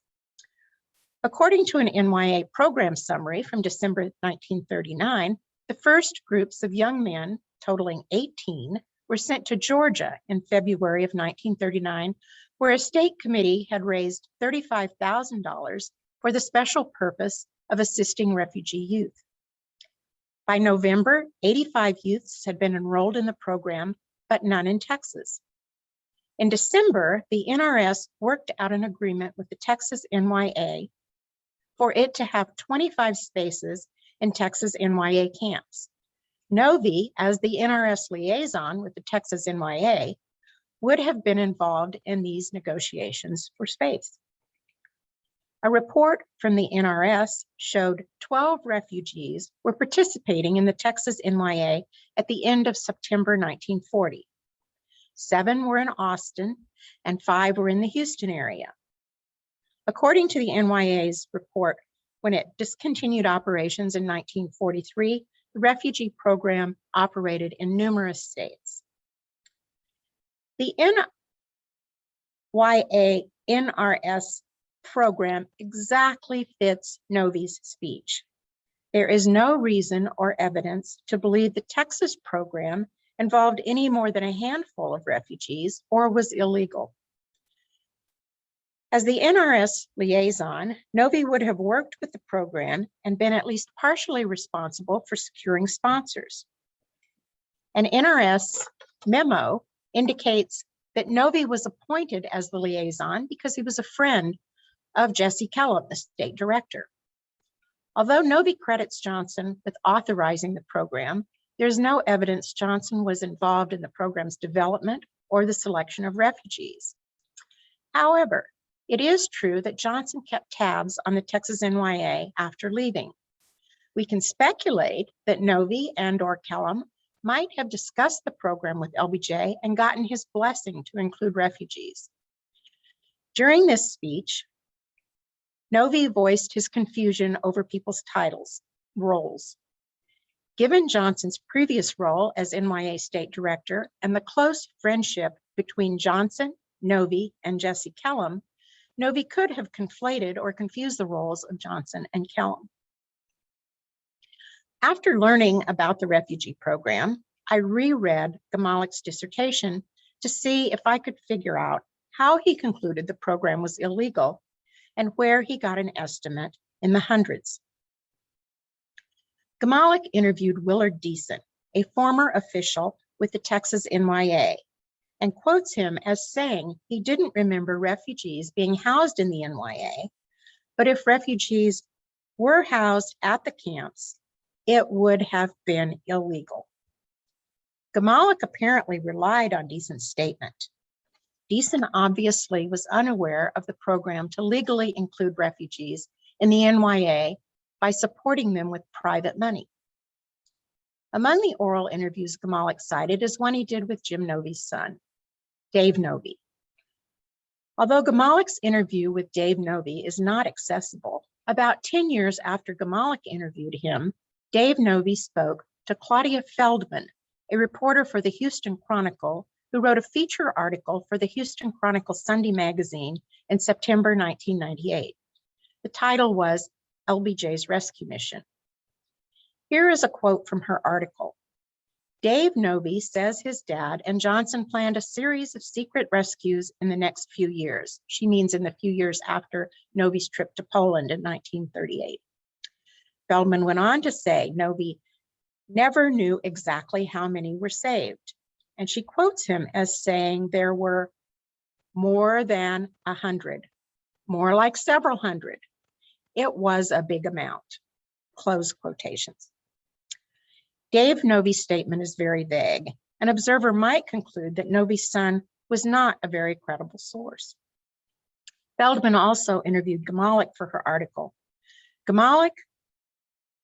According to an NYA program summary from December 1939, the first groups of young men, totaling 18, were sent to Georgia in February of 1939, where a state committee had raised $35,000 for the special purpose of assisting refugee youth. By November, 85 youths had been enrolled in the program, but none in Texas. In December, the NRS worked out an agreement with the Texas NYA for it to have 25 spaces in Texas NYA camps. Novi, as the NRS liaison with the Texas NYA, would have been involved in these negotiations for space. A report from the NRS showed 12 refugees were participating in the Texas NYA at the end of September 1940. 7 were in Austin and 5 were in the Houston area. According to the NYA's report, when it discontinued operations in 1943, the refugee program operated in numerous states. The NYA NRS program exactly fits Novi's speech. There is no reason or evidence to believe the Texas program involved any more than a handful of refugees or was illegal. As the NRS liaison, Novi would have worked with the program and been at least partially responsible for securing sponsors. An NRS memo indicates that Novi was appointed as the liaison because he was a friend of Jesse Kellum, the state director. Although Novi credits Johnson with authorizing the program, there's no evidence Johnson was involved in the program's development or the selection of refugees. However, it is true that Johnson kept tabs on the Texas NYA after leaving. We can speculate that Novi and/or Kellum might have discussed the program with LBJ and gotten his blessing to include refugees. During this speech, Novi voiced his confusion over people's roles. Given Johnson's previous role as NYA state director and the close friendship between Johnson, Novi, and Jesse Kellum, Novi could have conflated or confused the roles of Johnson and Kellum. After learning about the refugee program, I reread Gamalik's dissertation to see if I could figure out how he concluded the program was illegal and where he got an estimate in the hundreds. Gamalik interviewed Willard Deason, a former official with the Texas NYA, and quotes him as saying he didn't remember refugees being housed in the NYA, but if refugees were housed at the camps, it would have been illegal. Gamalik apparently relied on Deason's statement. Deason obviously was unaware of the program to legally include refugees in the NYA by supporting them with private money. Among the oral interviews Gamalik cited is one he did with Jim Novi's son, Dave Novi. Although Gamalik's interview with Dave Novi is not accessible, about 10 years after Gamalik interviewed him, Dave Novi spoke to Claudia Feldman, a reporter for the Houston Chronicle, who wrote a feature article for the Houston Chronicle Sunday magazine in September 1998. The title was LBJ's Rescue Mission. Here is a quote from her article. Dave Novi says his dad and Johnson planned a series of secret rescues in the next few years. She means in the few years after Novi's trip to Poland in 1938. Feldman went on to say Novi never knew exactly how many were saved. And she quotes him as saying there were more than 100, more like several hundred. It was a big amount, close quotations. Dave Novi's statement is very vague. An observer might conclude that Novi's son was not a very credible source. Feldman also interviewed Gamalik for her article. Gamalik,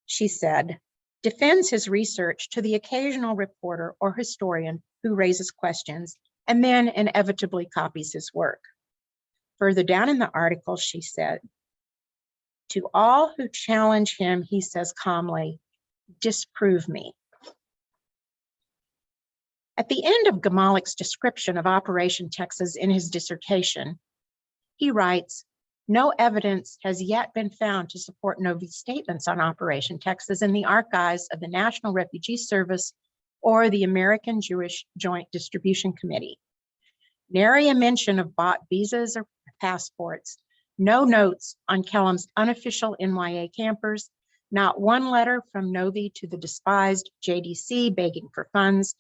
she said, defends his research to the occasional reporter or historian who raises questions and then inevitably copies his work. Further down in the article, she said, to all who challenge him, he says calmly, disprove me. At the end of Gamalik's description of Operation Texas in his dissertation, he writes, "No evidence has yet been found to support Novy's statements on Operation Texas in the archives of the National Refugee Service or the American Jewish Joint Distribution Committee. Nary a mention of bought visas or passports, no notes on Kellum's unofficial NYA campers, not one letter from Novy to the despised JDC begging for funds,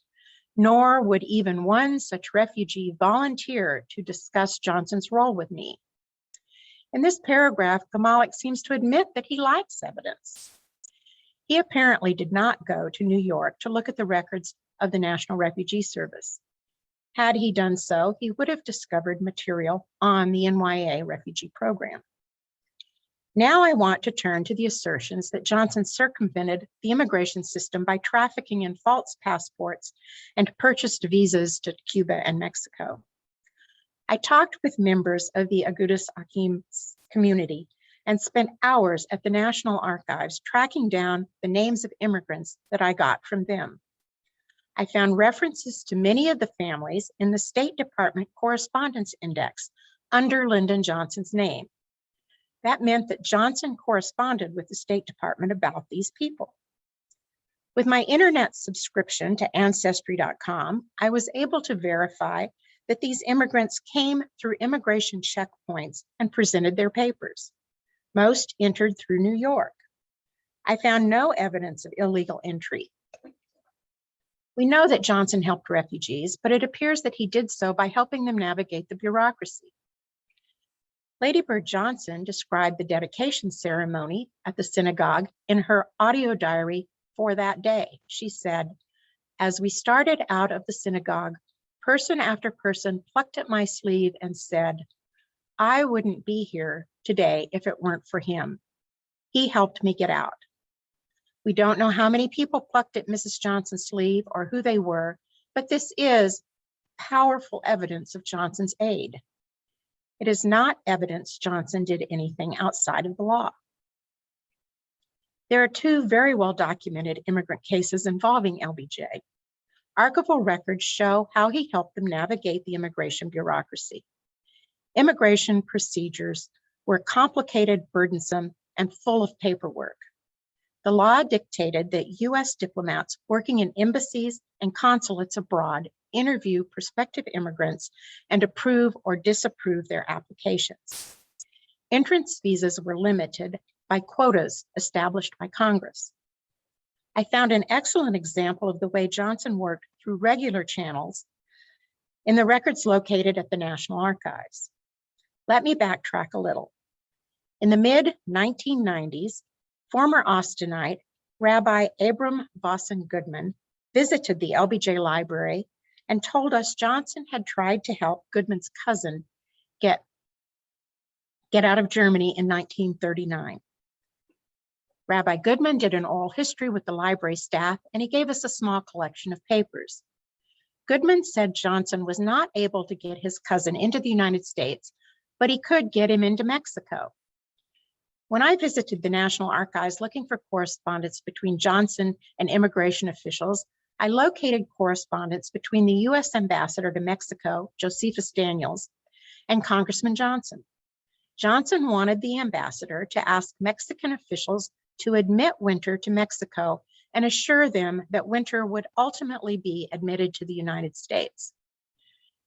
nor would even one such refugee volunteer to discuss Johnson's role with me." In this paragraph, Gamalik seems to admit that he lacks evidence. He apparently did not go to New York to look at the records of the National Refugee Service. Had he done so, he would have discovered material on the NYA refugee program. Now I want to turn to the assertions that Johnson circumvented the immigration system by trafficking in false passports and purchased visas to Cuba and Mexico. I talked with members of the Agudas Achim community and spent hours at the National Archives tracking down the names of immigrants that I got from them. I found references to many of the families in the State Department Correspondence Index under Lyndon Johnson's name. That meant that Johnson corresponded with the State Department about these people. With my internet subscription to Ancestry.com, I was able to verify that these immigrants came through immigration checkpoints and presented their papers. Most entered through New York. I found no evidence of illegal entry. We know that Johnson helped refugees, but it appears that he did so by helping them navigate the bureaucracy. Lady Bird Johnson described the dedication ceremony at the synagogue in her audio diary for that day. She said, "As we started out of the synagogue, person after person plucked at my sleeve and said, 'I wouldn't be here today if it weren't for him. He helped me get out.'" We don't know how many people plucked at Mrs. Johnson's sleeve or who they were, but this is powerful evidence of Johnson's aid. It is not evidence Johnson did anything outside of the law. There are two very well documented immigrant cases involving LBJ. Archival records show how he helped them navigate the immigration bureaucracy. Immigration procedures were complicated, burdensome, and full of paperwork. The law dictated that US diplomats working in embassies and consulates abroad interview prospective immigrants and approve or disapprove their applications. Entrance visas were limited by quotas established by Congress. I found an excellent example of the way Johnson worked through regular channels in the records located at the National Archives. Let me backtrack a little. In the mid-1990s, former Austinite Rabbi Abram Vossen Goodman visited the LBJ library and told us Johnson had tried to help Goodman's cousin get out of Germany in 1939. Rabbi Goodman did an oral history with the library staff, and he gave us a small collection of papers. Goodman said Johnson was not able to get his cousin into the United States, but he could get him into Mexico. When I visited the National Archives looking for correspondence between Johnson and immigration officials, I located correspondence between the US ambassador to Mexico, Josephus Daniels, and Congressman Johnson. Johnson wanted the ambassador to ask Mexican officials to admit Winter to Mexico and assure them that Winter would ultimately be admitted to the United States.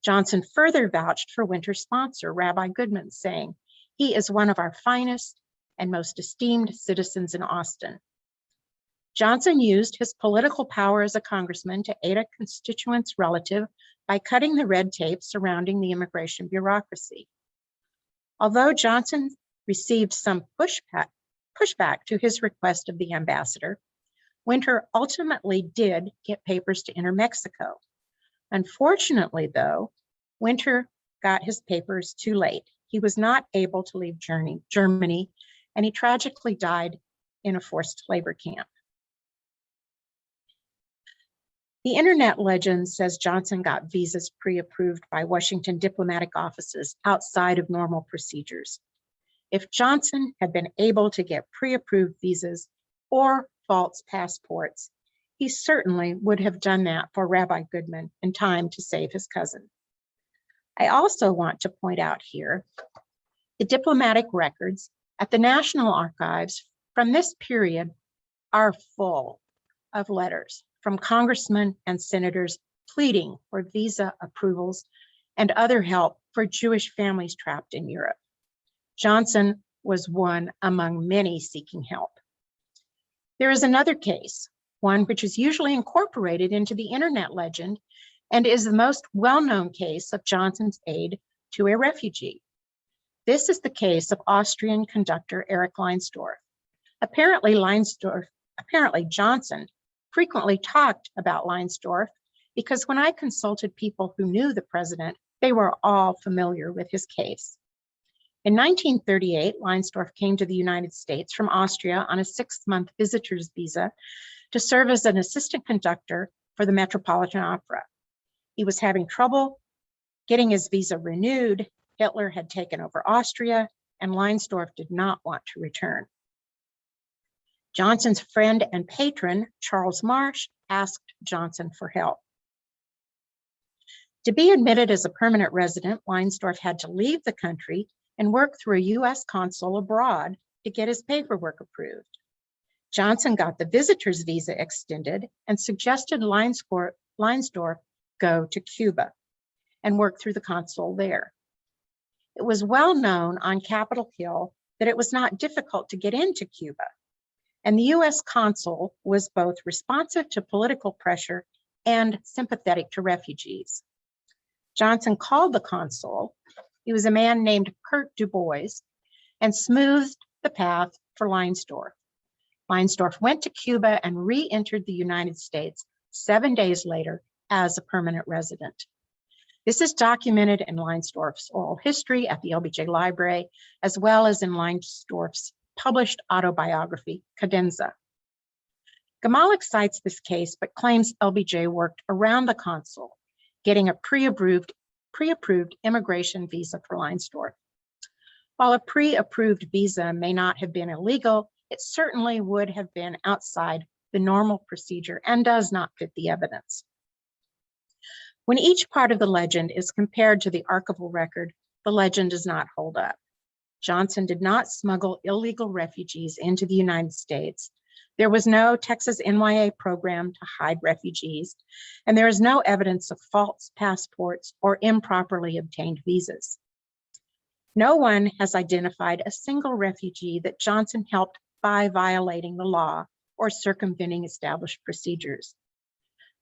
Johnson further vouched for Winter's sponsor, Rabbi Goodman, saying, "He is one of our finest and most esteemed citizens in Austin." Johnson used his political power as a congressman to aid a constituent's relative by cutting the red tape surrounding the immigration bureaucracy. Although Johnson received some pushback to his request of the ambassador, Winter ultimately did get papers to enter Mexico. Unfortunately, though, Winter got his papers too late. He was not able to leave Germany, and he tragically died in a forced labor camp. The internet legend says Johnson got visas pre-approved by Washington diplomatic offices outside of normal procedures. If Johnson had been able to get pre-approved visas or false passports, he certainly would have done that for Rabbi Goodman in time to save his cousin. I also want to point out here the diplomatic records at the National Archives from this period are full of letters from congressmen and senators pleading for visa approvals and other help for Jewish families trapped in Europe. Johnson was one among many seeking help. There is another case, one which is usually incorporated into the internet legend and is the most well-known case of Johnson's aid to a refugee. This is the case of Austrian conductor Erich Leinsdorf. Apparently Johnson frequently talked about Leinsdorf because when I consulted people who knew the president, they were all familiar with his case. In 1938, Leinsdorf came to the United States from Austria on a 6-month visitor's visa to serve as an assistant conductor for the Metropolitan Opera. He was having trouble getting his visa renewed. Hitler had taken over Austria, and Leinsdorf did not want to return. Johnson's friend and patron, Charles Marsh, asked Johnson for help. To be admitted as a permanent resident, Leinsdorf had to leave the country and work through a US consul abroad to get his paperwork approved. Johnson got the visitor's visa extended and suggested Leinsdorf go to Cuba and work through the consul there. It was well known on Capitol Hill that it was not difficult to get into Cuba, and the US consul was both responsive to political pressure and sympathetic to refugees. Johnson called the consul. He was a man named Kurt Du Bois, and smoothed the path for Leinsdorf. Leinsdorf went to Cuba and re-entered the United States 7 days later as a permanent resident. This is documented in Leinsdorf's oral history at the LBJ Library, as well as in Leinsdorf's published autobiography, Cadenza. Gamalik cites this case, but claims LBJ worked around the consul, getting a pre-approved immigration visa for Leinsdorf. While a pre-approved visa may not have been illegal, it certainly would have been outside the normal procedure and does not fit the evidence. When each part of the legend is compared to the archival record, the legend does not hold up. Johnson did not smuggle illegal refugees into the United States. There was no Texas NYA program to hide refugees, and there is no evidence of false passports or improperly obtained visas. No one has identified a single refugee that Johnson helped by violating the law or circumventing established procedures.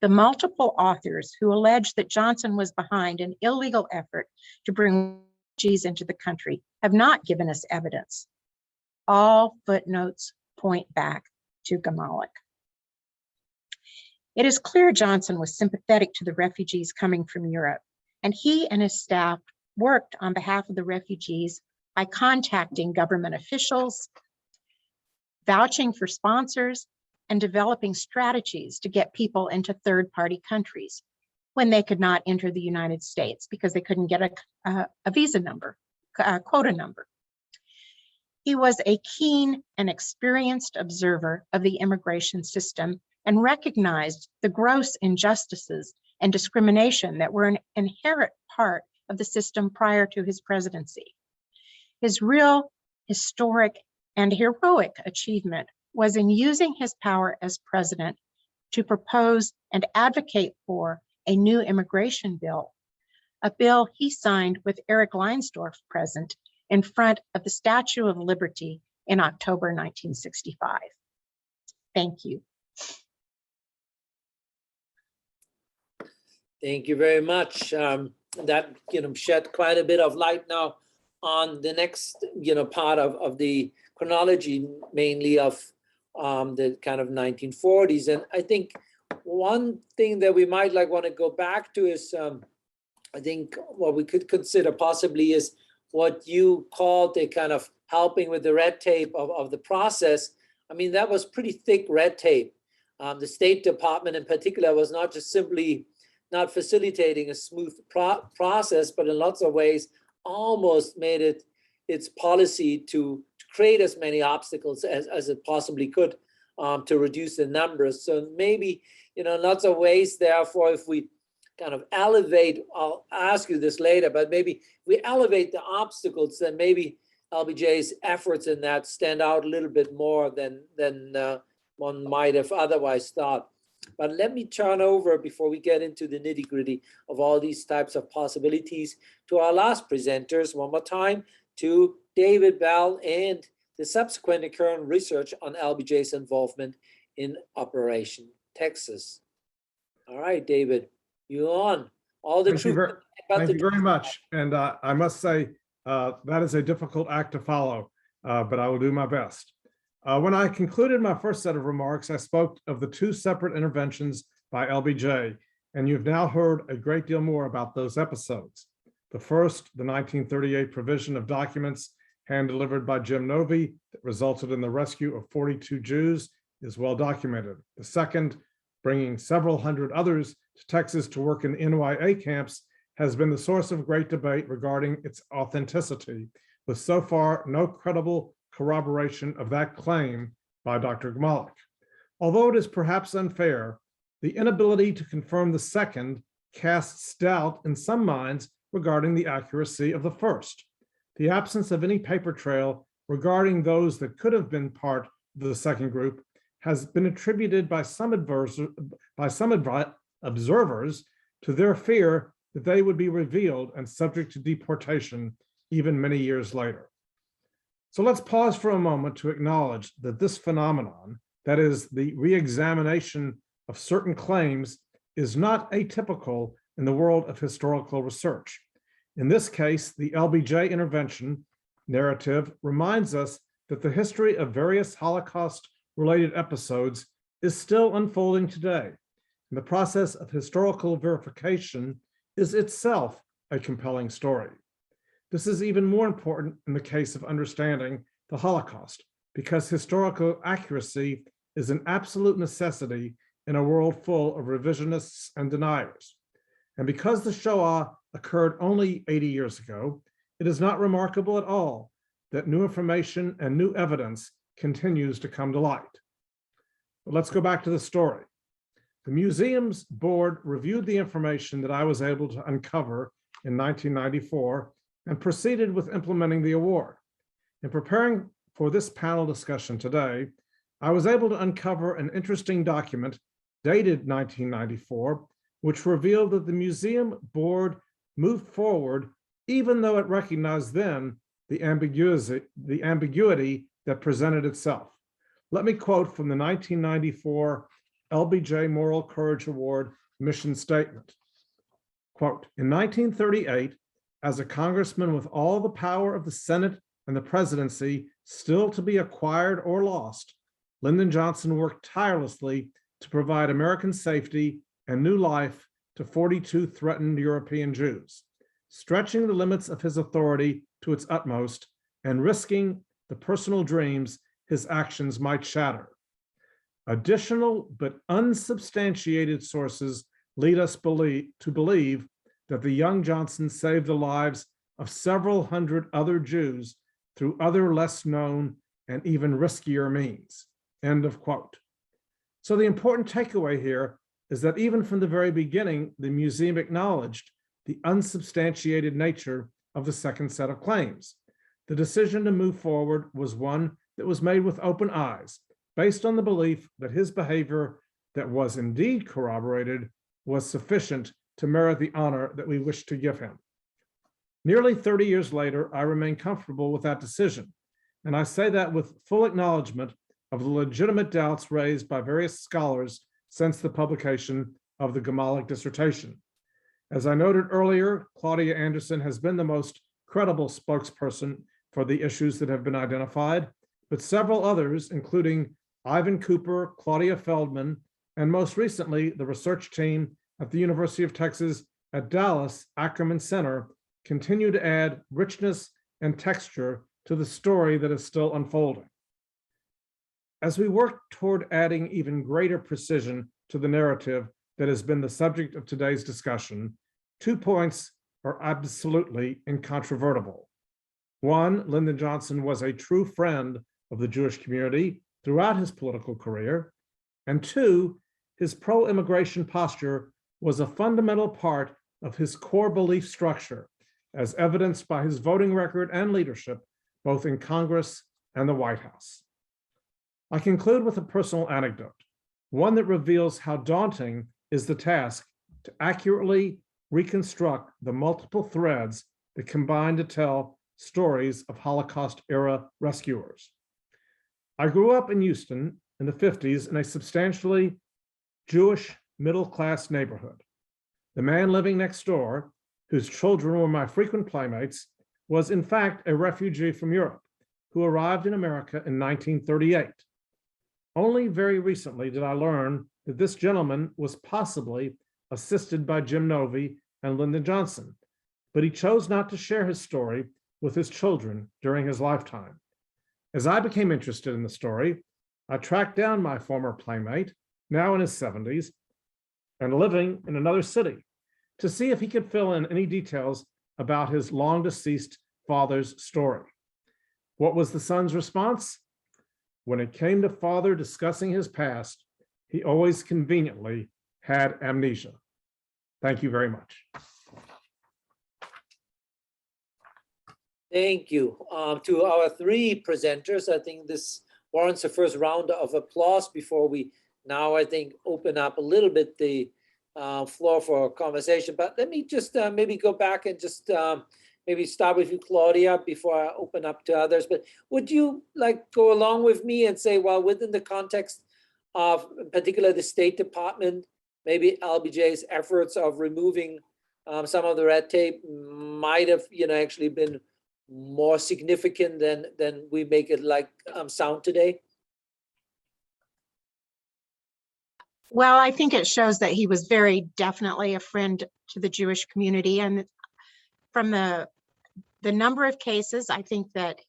The multiple authors who allege that Johnson was behind an illegal effort to bring refugees into the country have not given us evidence. All footnotes point back to Gamalik. It is clear Johnson was sympathetic to the refugees coming from Europe, and he and his staff worked on behalf of the refugees by contacting government officials, vouching for sponsors, and developing strategies to get people into third-party countries when they could not enter the United States because they couldn't get a visa number, a quota number. He was a keen and experienced observer of the immigration system and recognized the gross injustices and discrimination that were an inherent part of the system prior to his presidency. His real historic and heroic achievement was in using his power as president to propose and advocate for a new immigration bill, a bill he signed with Erich Leinsdorf present in front of the Statue of Liberty in October 1965. Thank you. Thank you very much. That shed quite a bit of light now on the next part of the chronology, mainly of the kind of 1940s. And I think one thing that we might want to go back to is I think what we could consider possibly is what you called the kind of helping with the red tape of the process. I mean, that was pretty thick red tape. The State Department in particular was not just simply not facilitating a smooth process, but in lots of ways almost made it its policy to create as many obstacles as it possibly could to reduce the numbers. So maybe, lots of ways, therefore, if we kind of elevate, I'll ask you this later, but maybe if we elevate the obstacles, then maybe LBJ's efforts in that stand out a little bit more than one might have otherwise thought. But let me turn over, before we get into the nitty-gritty of all these types of possibilities, to our last presenters one more time, to David Bell and the subsequent and current research on LBJ's involvement in Operation Texas. All right, David, you're on. All the truth. Thank you very much. And I must say, that is a difficult act to follow, but I will do my best. When I concluded my first set of remarks, I spoke of the two separate interventions by LBJ, and you've now heard a great deal more about those episodes. The first, the 1938 provision of documents hand-delivered by Jim Novy that resulted in the rescue of 42 Jews, is well documented. The second, bringing several hundred others to Texas to work in NYA camps, has been the source of great debate regarding its authenticity, with so far no credible corroboration of that claim by Dr. Gmalik. Although it is perhaps unfair, the inability to confirm the second casts doubt in some minds regarding the accuracy of the first. The absence of any paper trail regarding those that could have been part of the second group has been attributed by some observers to their fear that they would be revealed and subject to deportation even many years later. So let's pause for a moment to acknowledge that this phenomenon, that is the re-examination of certain claims, is not atypical in the world of historical research. In this case, the LBJ intervention narrative reminds us that the history of various Holocaust-related episodes is still unfolding today, and the process of historical verification is itself a compelling story. This is even more important in the case of understanding the Holocaust, because historical accuracy is an absolute necessity in a world full of revisionists and deniers. And because the Shoah occurred only 80 years ago, it is not remarkable at all that new information and new evidence continues to come to light. But let's go back to the story. The museum's board reviewed the information that I was able to uncover in 1994 and proceeded with implementing the award. In preparing for this panel discussion today, I was able to uncover an interesting document dated 1994, which revealed that the museum board moved forward even though it recognized then the ambiguity that presented itself. Let me quote from the 1994 LBJ Moral Courage Award mission statement. Quote, in 1938, as a congressman with all the power of the Senate and the presidency still to be acquired or lost, Lyndon Johnson worked tirelessly to provide American safety and new life to 42 threatened European Jews, stretching the limits of his authority to its utmost and risking the personal dreams his actions might shatter. Additional but unsubstantiated sources lead us to believe that the young Johnson saved the lives of several hundred other Jews through other less known and even riskier means. End of quote. So the important takeaway here is that even from the very beginning, the museum acknowledged the unsubstantiated nature of the second set of claims. The decision to move forward was one that was made with open eyes, based on the belief that his behavior that was indeed corroborated was sufficient to merit the honor that we wish to give him. Nearly 30 years later, I remain comfortable with that decision, and I say that with full acknowledgement of the legitimate doubts raised by various scholars since the publication of the Gmalik dissertation. As I noted earlier, Claudia Anderson has been the most credible spokesperson for the issues that have been identified, but several others, including Ivan Cooper, Claudia Feldman, and most recently, the research team at the University of Texas at Dallas Ackerman Center, continue to add richness and texture to the story that is still unfolding. As we work toward adding even greater precision to the narrative that has been the subject of today's discussion, 2 points are absolutely incontrovertible. One, Lyndon Johnson was a true friend of the Jewish community throughout his political career, and two, his pro-immigration posture was a fundamental part of his core belief structure, as evidenced by his voting record and leadership, both in Congress and the White House. I conclude with a personal anecdote, one that reveals how daunting is the task to accurately reconstruct the multiple threads that combine to tell stories of Holocaust-era rescuers. I grew up in Houston in the 50s in a substantially Jewish middle-class neighborhood. The man living next door, whose children were my frequent playmates, was in fact a refugee from Europe who arrived in America in 1938. Only very recently did I learn that this gentleman was possibly assisted by Jim Novy and Lyndon Johnson, but he chose not to share his story with his children during his lifetime. As I became interested in the story, I tracked down my former playmate, now in his 70s, and living in another city, to see if he could fill in any details about his long-deceased father's story. What was the son's response? When it came to father discussing his past, he always conveniently had amnesia. Thank you very much. Thank you. To our three presenters, I think this warrants a first round of applause before we now, I think, open up a little bit the floor for conversation. But let me just maybe go back and just maybe start with you, Claudia, before I open up to others. But would you like go along with me and say, well, within the context of, in particular, the State Department, maybe LBJ's efforts of removing some of the red tape might have, actually been more significant than we make it like sound today? Well, I think it shows that he was very definitely a friend to the Jewish community. And from the number of cases, I think that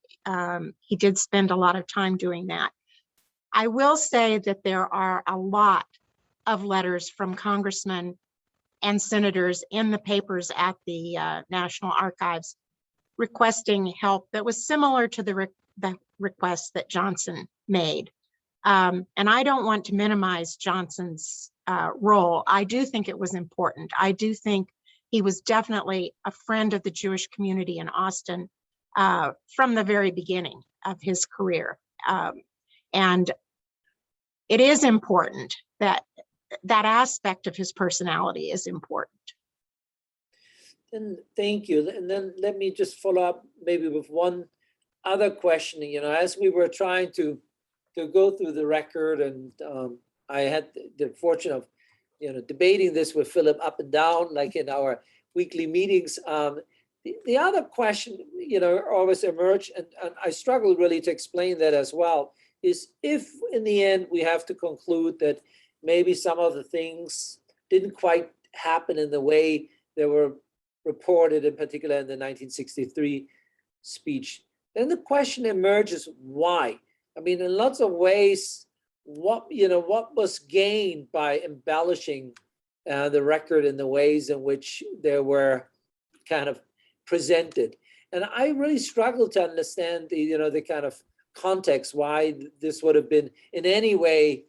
he did spend a lot of time doing that. I will say that there are a lot of letters from congressmen and senators in the papers at the National Archives requesting help that was similar to the request that Johnson made. And I don't want to minimize Johnson's role. I do think it was important. I do think he was definitely a friend of the Jewish community in Austin from the very beginning of his career. And it is important that that aspect of his personality is important. And thank you. And then let me just follow up maybe with one other question. As we were trying to go through the record, and I had the fortune of debating this with Philip up and down, like in our weekly meetings. The other question always emerged, and I struggle really to explain that as well, is if in the end we have to conclude that maybe some of the things didn't quite happen in the way they were reported, in particular in the 1963 speech, then the question emerges, why? I mean, in lots of ways, what was gained by embellishing the record in the ways in which they were kind of presented? And I really struggle to understand the kind of context why this would have been in any way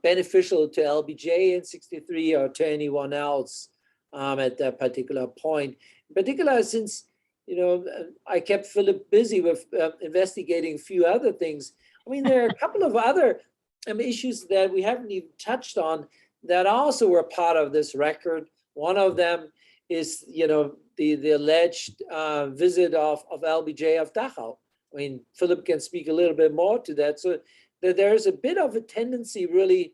beneficial to LBJ in '63 or to anyone else at that particular point. In particular, since I kept Philip busy with investigating a few other things. I mean, there are a couple of other issues that we haven't even touched on that also were part of this record. One of them is, the alleged visit of LBJ of Dachau. I mean, Philip can speak a little bit more to that. So that there's a bit of a tendency, really,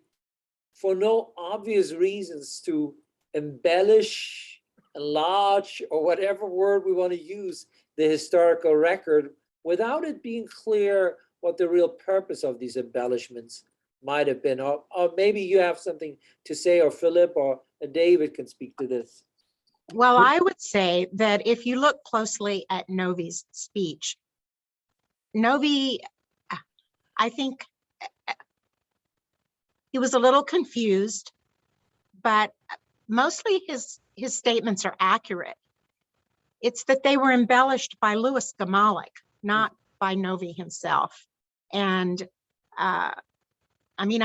for no obvious reasons, to embellish, enlarge, or whatever word we want to use, the historical record without it being clear what the real purpose of these embellishments might have been. Or maybe you have something to say, or Philip or David can speak to this. Well, I would say that if you look closely at Novy's speech, Novy, I think he was a little confused, but mostly his statements are accurate. It's that they were embellished by Louis Gamalik, not by Novy himself. And I mean,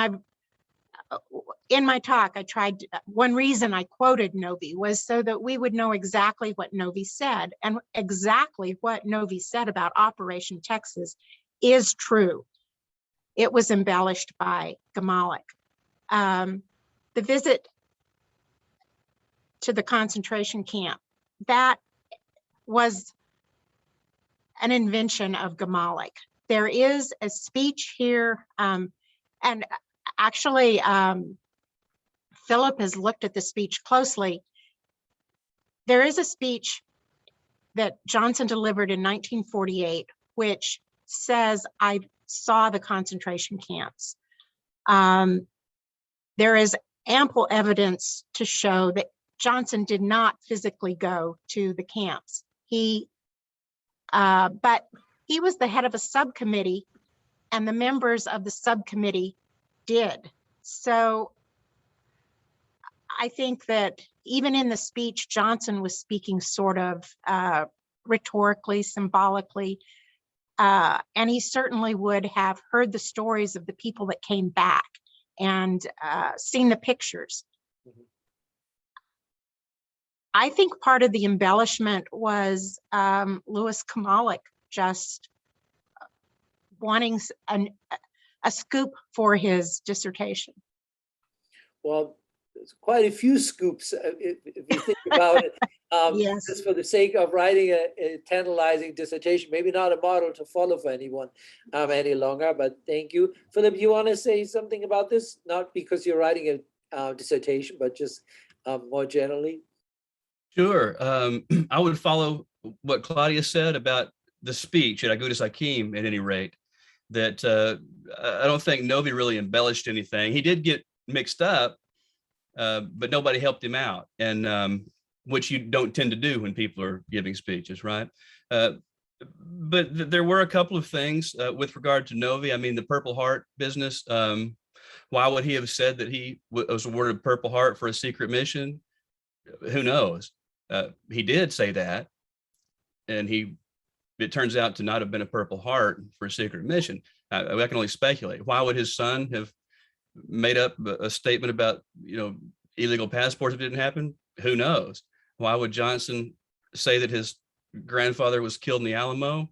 in my talk, I tried, one reason I quoted Novi was so that we would know exactly what Novi said, and exactly what Novi said about Operation Texas is true. It was embellished by Gamalik. The visit to the concentration camp, that was an invention of Gamalik. There is a speech here, and actually, Philip has looked at the speech closely. There is a speech that Johnson delivered in 1948, which says, "I saw the concentration camps." There is ample evidence to show that Johnson did not physically go to the camps. But he was the head of a subcommittee, and the members of the subcommittee did. So I think that even in the speech, Johnson was speaking sort of rhetorically, symbolically, and he certainly would have heard the stories of the people that came back and seen the pictures. Mhm. I think part of the embellishment was Louis Gamalik just wanting a scoop for his dissertation. Well, there's quite a few scoops if you think about it. Yes. Just for the sake of writing a tantalizing dissertation, maybe not a model to follow for anyone any longer, but thank you. Philip, you want to say something about this? Not because you're writing a dissertation, but just more generally? Sure. I would follow what Claudia said about the speech at Agudas Hakim at any rate, that I don't think Novi really embellished anything. He did get mixed up, but nobody helped him out, and which you don't tend to do when people are giving speeches, right? But there were a couple of things with regard to Novi. I mean, the Purple Heart business. Why would he have said that he was awarded Purple Heart for a secret mission? Who knows? He did say that, and it turns out to not have been a Purple Heart for a secret mission. I can only speculate. Why would his son have made up a statement about, illegal passports if it didn't happen? Who knows? Why would Johnson say that his grandfather was killed in the Alamo?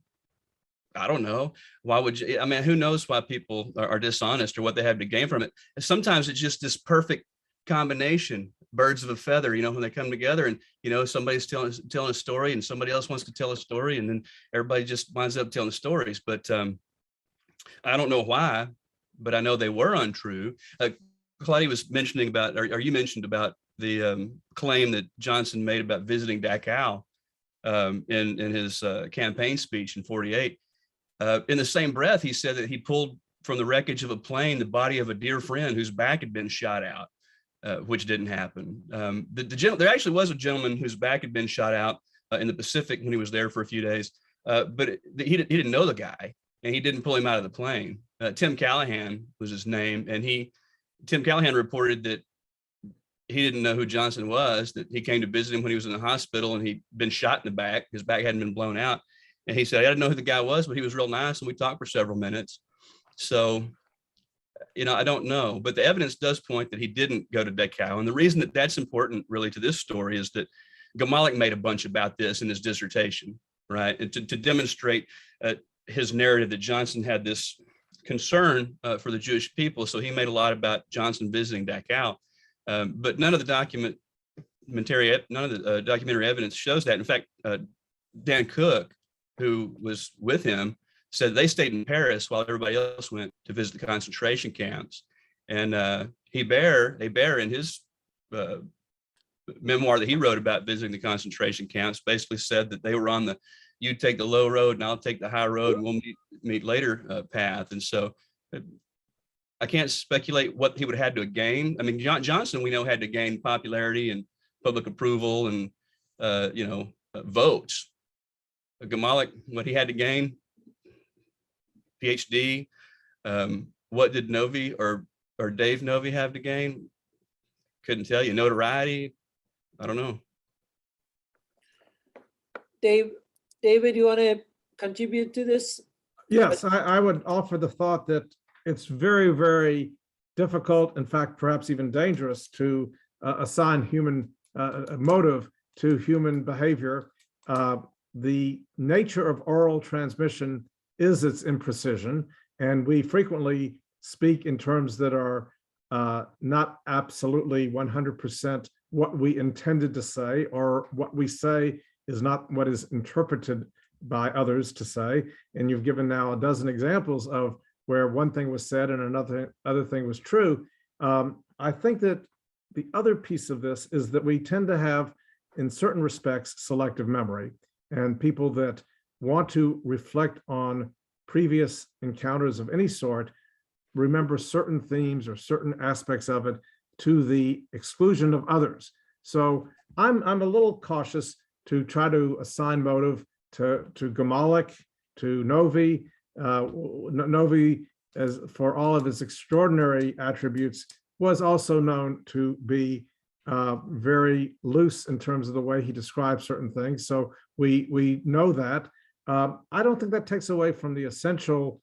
I don't know. Why would you? I mean, who knows why people are dishonest or what they have to gain from it? Sometimes it's just this perfect combination, birds of a feather, when they come together, and somebody's telling a story and somebody else wants to tell a story, and then everybody just winds up telling stories. But I don't know why, but I know they were untrue. Claudia was mentioning about, or you mentioned about the claim that Johnson made about visiting Dachau in his campaign speech in 48. In the same breath, he said that he pulled from the wreckage of a plane the body of a dear friend whose back had been shot out, which didn't happen. There actually was a gentleman whose back had been shot out in the Pacific when he was there for a few days, but he didn't know the guy, and he didn't pull him out of the plane. Tim Callahan was his name, and Tim Callahan reported that he didn't know who Johnson was, that he came to visit him when he was in the hospital, and he'd been shot in the back. His back hadn't been blown out. And he said, I didn't know who the guy was, but he was real nice, and we talked for several minutes. So, I don't know, but the evidence does point that he didn't go to Dachau. And the reason that that's important really to this story is that Gamalik made a bunch about this in his dissertation, right? And to demonstrate his narrative that Johnson had this concern for the Jewish people. So he made a lot about Johnson visiting Dachau, but none of the documentary evidence shows that. In fact, Dan Cook, who was with him, said they stayed in Paris while everybody else went to visit the concentration camps. And Hebert in his memoir that he wrote about visiting the concentration camps basically said that they were on the, you take the low road and I'll take the high road, and we'll meet later path. And so I can't speculate what he would have had to gain. I mean, Johnson, we know, had to gain popularity and public approval and, votes. Gamalik, what he had to gain, PhD. What did Novi or Dave Novi have to gain? Couldn't tell you. Notoriety? I don't know. David, you want to contribute to this? Yes, I would offer the thought that it's very, very difficult, in fact, perhaps even dangerous to assign human motive to human behavior. The nature of oral transmission is its imprecision, and we frequently speak in terms that are not absolutely 100% what we intended to say, or what we say is not what is interpreted by others to say. And you've given now a dozen examples of where one thing was said and other thing was true. I think that the other piece of this is that we tend to have, in certain respects, selective memory, and people that want to reflect on previous encounters of any sort remember certain themes or certain aspects of it to the exclusion of others. So I'm a little cautious to try to assign motive to Gamalik, to Novi. Novi, as for all of his extraordinary attributes, was also known to be very loose in terms of the way he describes certain things. So we know that. I don't think that takes away from the essential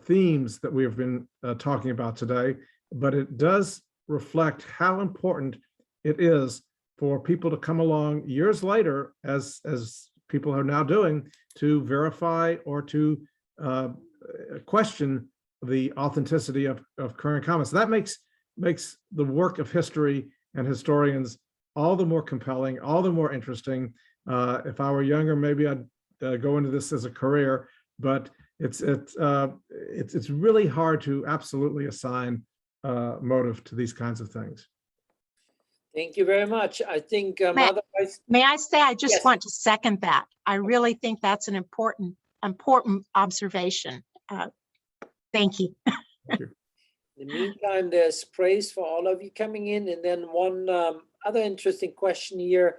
themes that we have been talking about today, but it does reflect how important it is for people to come along years later, as people are now doing, to verify or to question the authenticity of current comments. That makes the work of history and historians all the more compelling, all the more interesting. If I were younger, maybe I'd go into this as a career, but it's really hard to absolutely assign motive to these kinds of things. Thank you very much. I think otherwise. May I say, I just Yes. want to second that. I really think that's an important observation. Thank you. Thank you. In the meantime, there's praise for all of you coming in. And then one other interesting question here.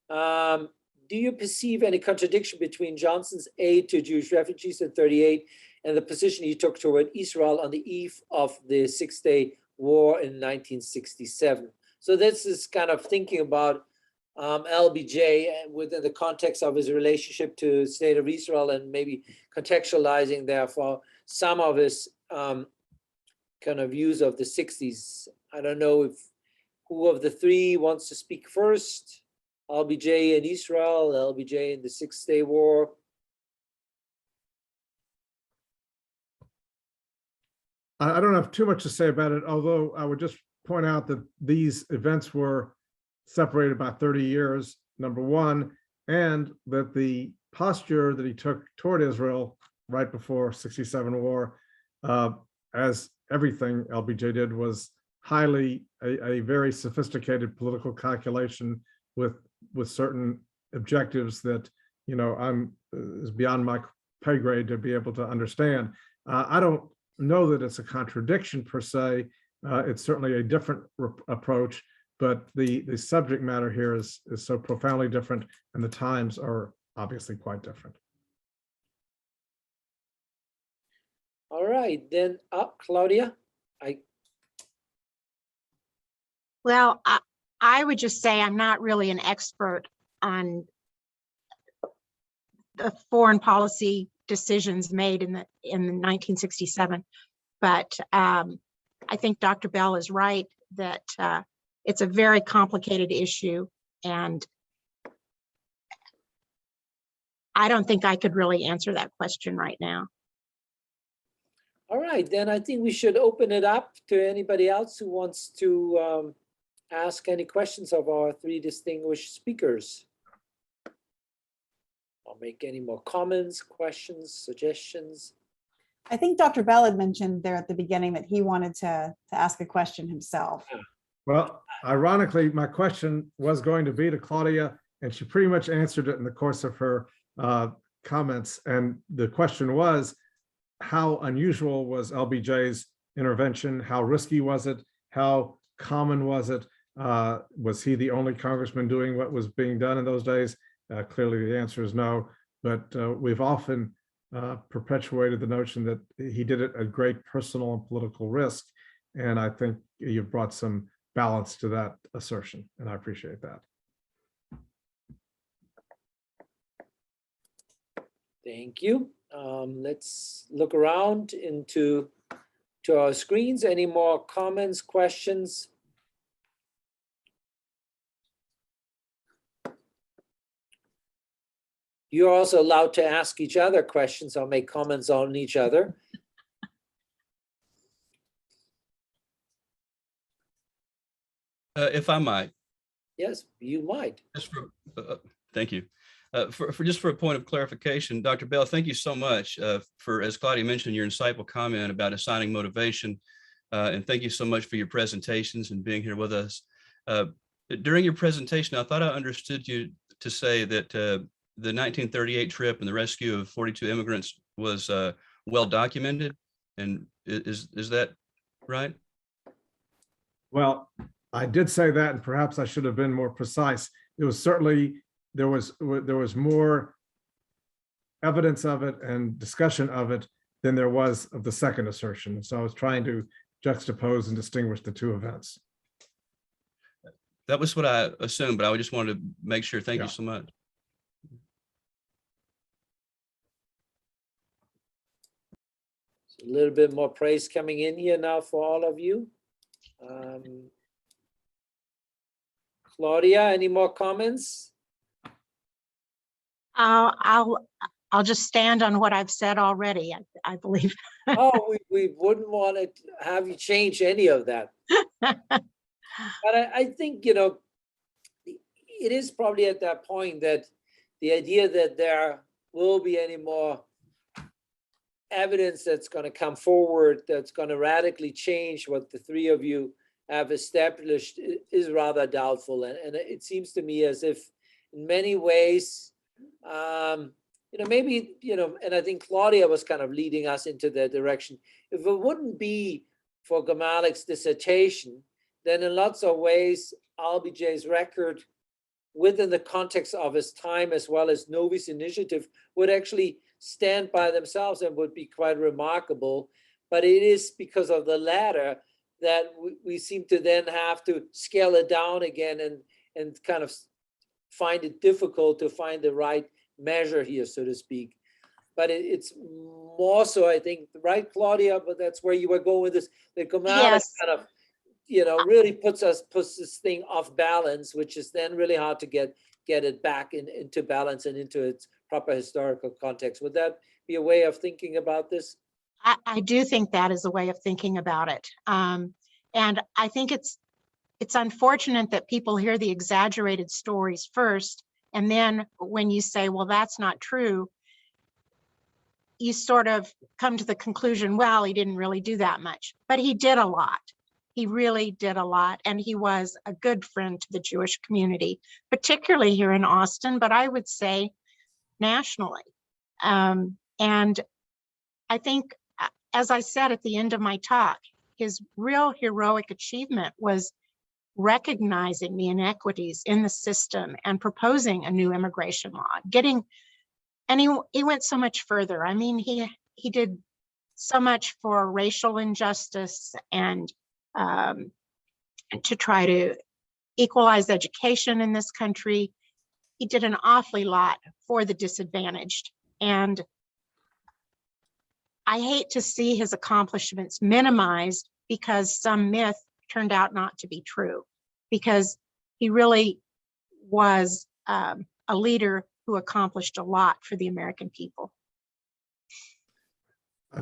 Do you perceive any contradiction between Johnson's aid to Jewish refugees in 1938 and the position he took toward Israel on the eve of the Six-Day War in 1967? So this is kind of thinking about LBJ within the context of his relationship to the state of Israel, and maybe contextualizing therefore some of his kind of views of the 60s. I don't know if who of the three wants to speak first. LBJ in Israel, LBJ in the Six-Day War. I don't have too much to say about it, although I would just point out that these events were separated by 30 years, number one, and that the posture that he took toward Israel right before 67 war, as everything LBJ did, was highly a very sophisticated political calculation with certain objectives that, you know, is beyond my pay grade to be able to understand. I don't know that it's a contradiction per se. It's certainly a different approach, but the subject matter here is so profoundly different, and the times are obviously quite different. All right, then Claudia. Well, I would just say I'm not really an expert on the foreign policy decisions made in 1967, but I think Dr. Bell is right that it's a very complicated issue, and I don't think I could really answer that question right now. All right, then I think we should open it up to anybody else who wants to ask any questions of our three distinguished speakers. I'll make any more comments, questions, suggestions. I think Dr. Bell had mentioned there at the beginning that he wanted to ask a question himself. Well, ironically, my question was going to be to Claudia, and she pretty much answered it in the course of her comments. And the question was, how unusual was LBJ's intervention? How risky was it? How common was it? Was he the only congressman doing what was being done in those days? Clearly, the answer is no. But we've often perpetuated the notion that he did it at great personal and political risk. And I think you've brought some balance to that assertion, and I appreciate that. Thank you. Let's look around into to our screens. Any more comments, questions? You're also allowed to ask each other questions or make comments on each other. If I might. Yes, you might. Just for, thank you. For a point of clarification, Dr. Bell, thank you so much for, as Claudia mentioned, your insightful comment about assigning motivation. And thank you so much for your presentations and being here with us. During your presentation, I thought I understood you to say that the 1938 trip and the rescue of 42 immigrants was well documented. And is that right? Well, I did say that, and perhaps I should have been more precise. It was certainly, there was more evidence of it and discussion of it than there was of the second assertion. So I was trying to juxtapose and distinguish the two events. That was what I assumed, but I just wanted to make sure. Thank you so much. A little bit more praise coming in here now for all of you. Claudia, any more comments? I'll just stand on what I've said already, I believe. Oh, we wouldn't want to have you change any of that. But I think, you know, it is probably at that point that the idea that there will be any more evidence that's going to come forward that's going to radically change what the three of you have established is rather doubtful. And it seems to me as if in many ways, you know, maybe, you know, and I think Claudia was kind of leading us into that direction. If it wouldn't be for Gamalik's dissertation, then in lots of ways, LBJ's record within the context of his time as well as Novi's initiative would actually stand by themselves and would be quite remarkable. But it is because of the latter that we seem to then have to scale it down again and kind of find it difficult to find the right measure here, so to speak. But it's more so, I think, right, Claudia? But that's where you were going with this. The Gamalik kind of, you know, really puts this thing off balance, which is then really hard to get it back into balance and into its proper historical context. Would that be a way of thinking about this? I do think that is a way of thinking about it. And I think it's unfortunate that people hear the exaggerated stories first. And then when you say, well, that's not true, you sort of come to the conclusion, well, he didn't really do that much, but he did a lot. He really did a lot. And he was a good friend to the Jewish community, particularly here in Austin, but I would say nationally. And I think, as I said at the end of my talk, his real heroic achievement was recognizing the inequities in the system and proposing a new immigration law, and he went so much further. I mean, he did so much for racial injustice and to try to equalize education in this country. He did an awfully lot for the disadvantaged. And I hate to see his accomplishments minimized because some myth turned out not to be true, because he really was a leader who accomplished a lot for the American people.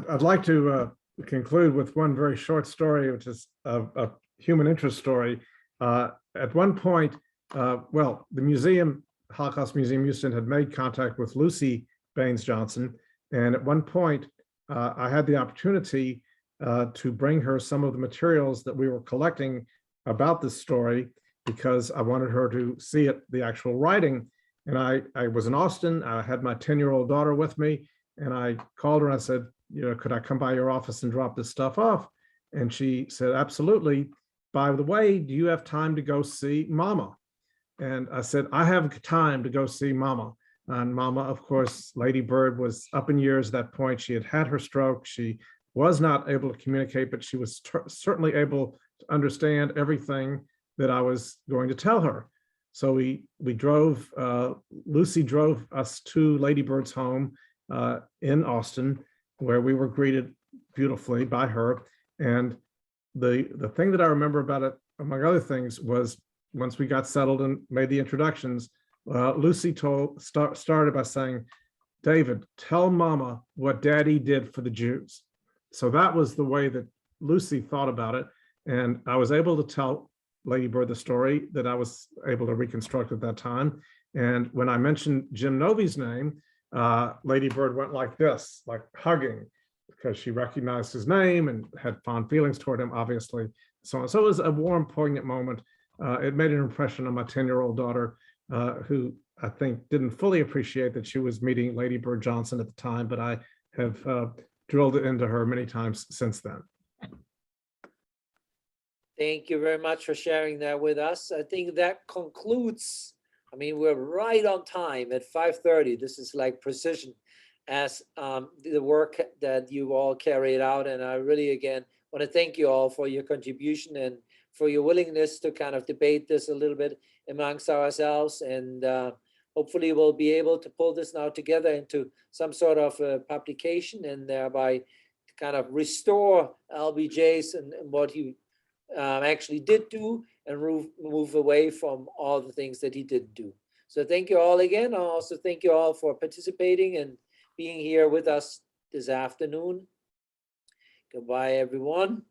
I'd like to conclude with one very short story, which is a human interest story. At one point, well, the Holocaust Museum Houston had made contact with Lucy Baines-Johnson. And at one point, I had the opportunity to bring her some of the materials that we were collecting about this story, because I wanted her to see it, the actual writing. And I was in Austin. I had my 10-year-old daughter with me, and I called her and I said, you know, could I come by your office and drop this stuff off? And she said, absolutely. By the way, do you have time to go see Mama? And I said, I have time to go see Mama. And Mama, of course, Lady Bird was up in years at that point. She had had her stroke. She was not able to communicate, but she was certainly able to understand everything that I was going to tell her. So we drove, Lucy drove us to Lady Bird's home in Austin, where we were greeted beautifully by her. And the thing that I remember about it, among other things, was once we got settled and made the introductions, Lucy started by saying, "David, tell Mama what Daddy did for the Jews." So that was the way that Lucy thought about it. And I was able to tell Lady Bird the story that I was able to reconstruct at that time. And when I mentioned Jim Novey's name, Lady Bird went like this, like hugging, because she recognized his name and had fond feelings toward him, obviously. So it was a warm, poignant moment. It made an impression on my 10-year-old daughter, who I think didn't fully appreciate that she was meeting Lady Bird Johnson at the time, but I have drilled it into her many times since then. Thank you very much for sharing that with us. I think that concludes, I mean, we're right on time at 5:30. This is like precision as the work that you all carried out. And I really, again, want to thank you all for your contribution and for your willingness to kind of debate this a little bit amongst ourselves. And hopefully we'll be able to pull this now together into some sort of publication and thereby kind of restore LBJ's and what he actually did do and move away from all the things that he didn't do. So thank you all again. I also thank you all for participating and being here with us this afternoon. Goodbye, everyone.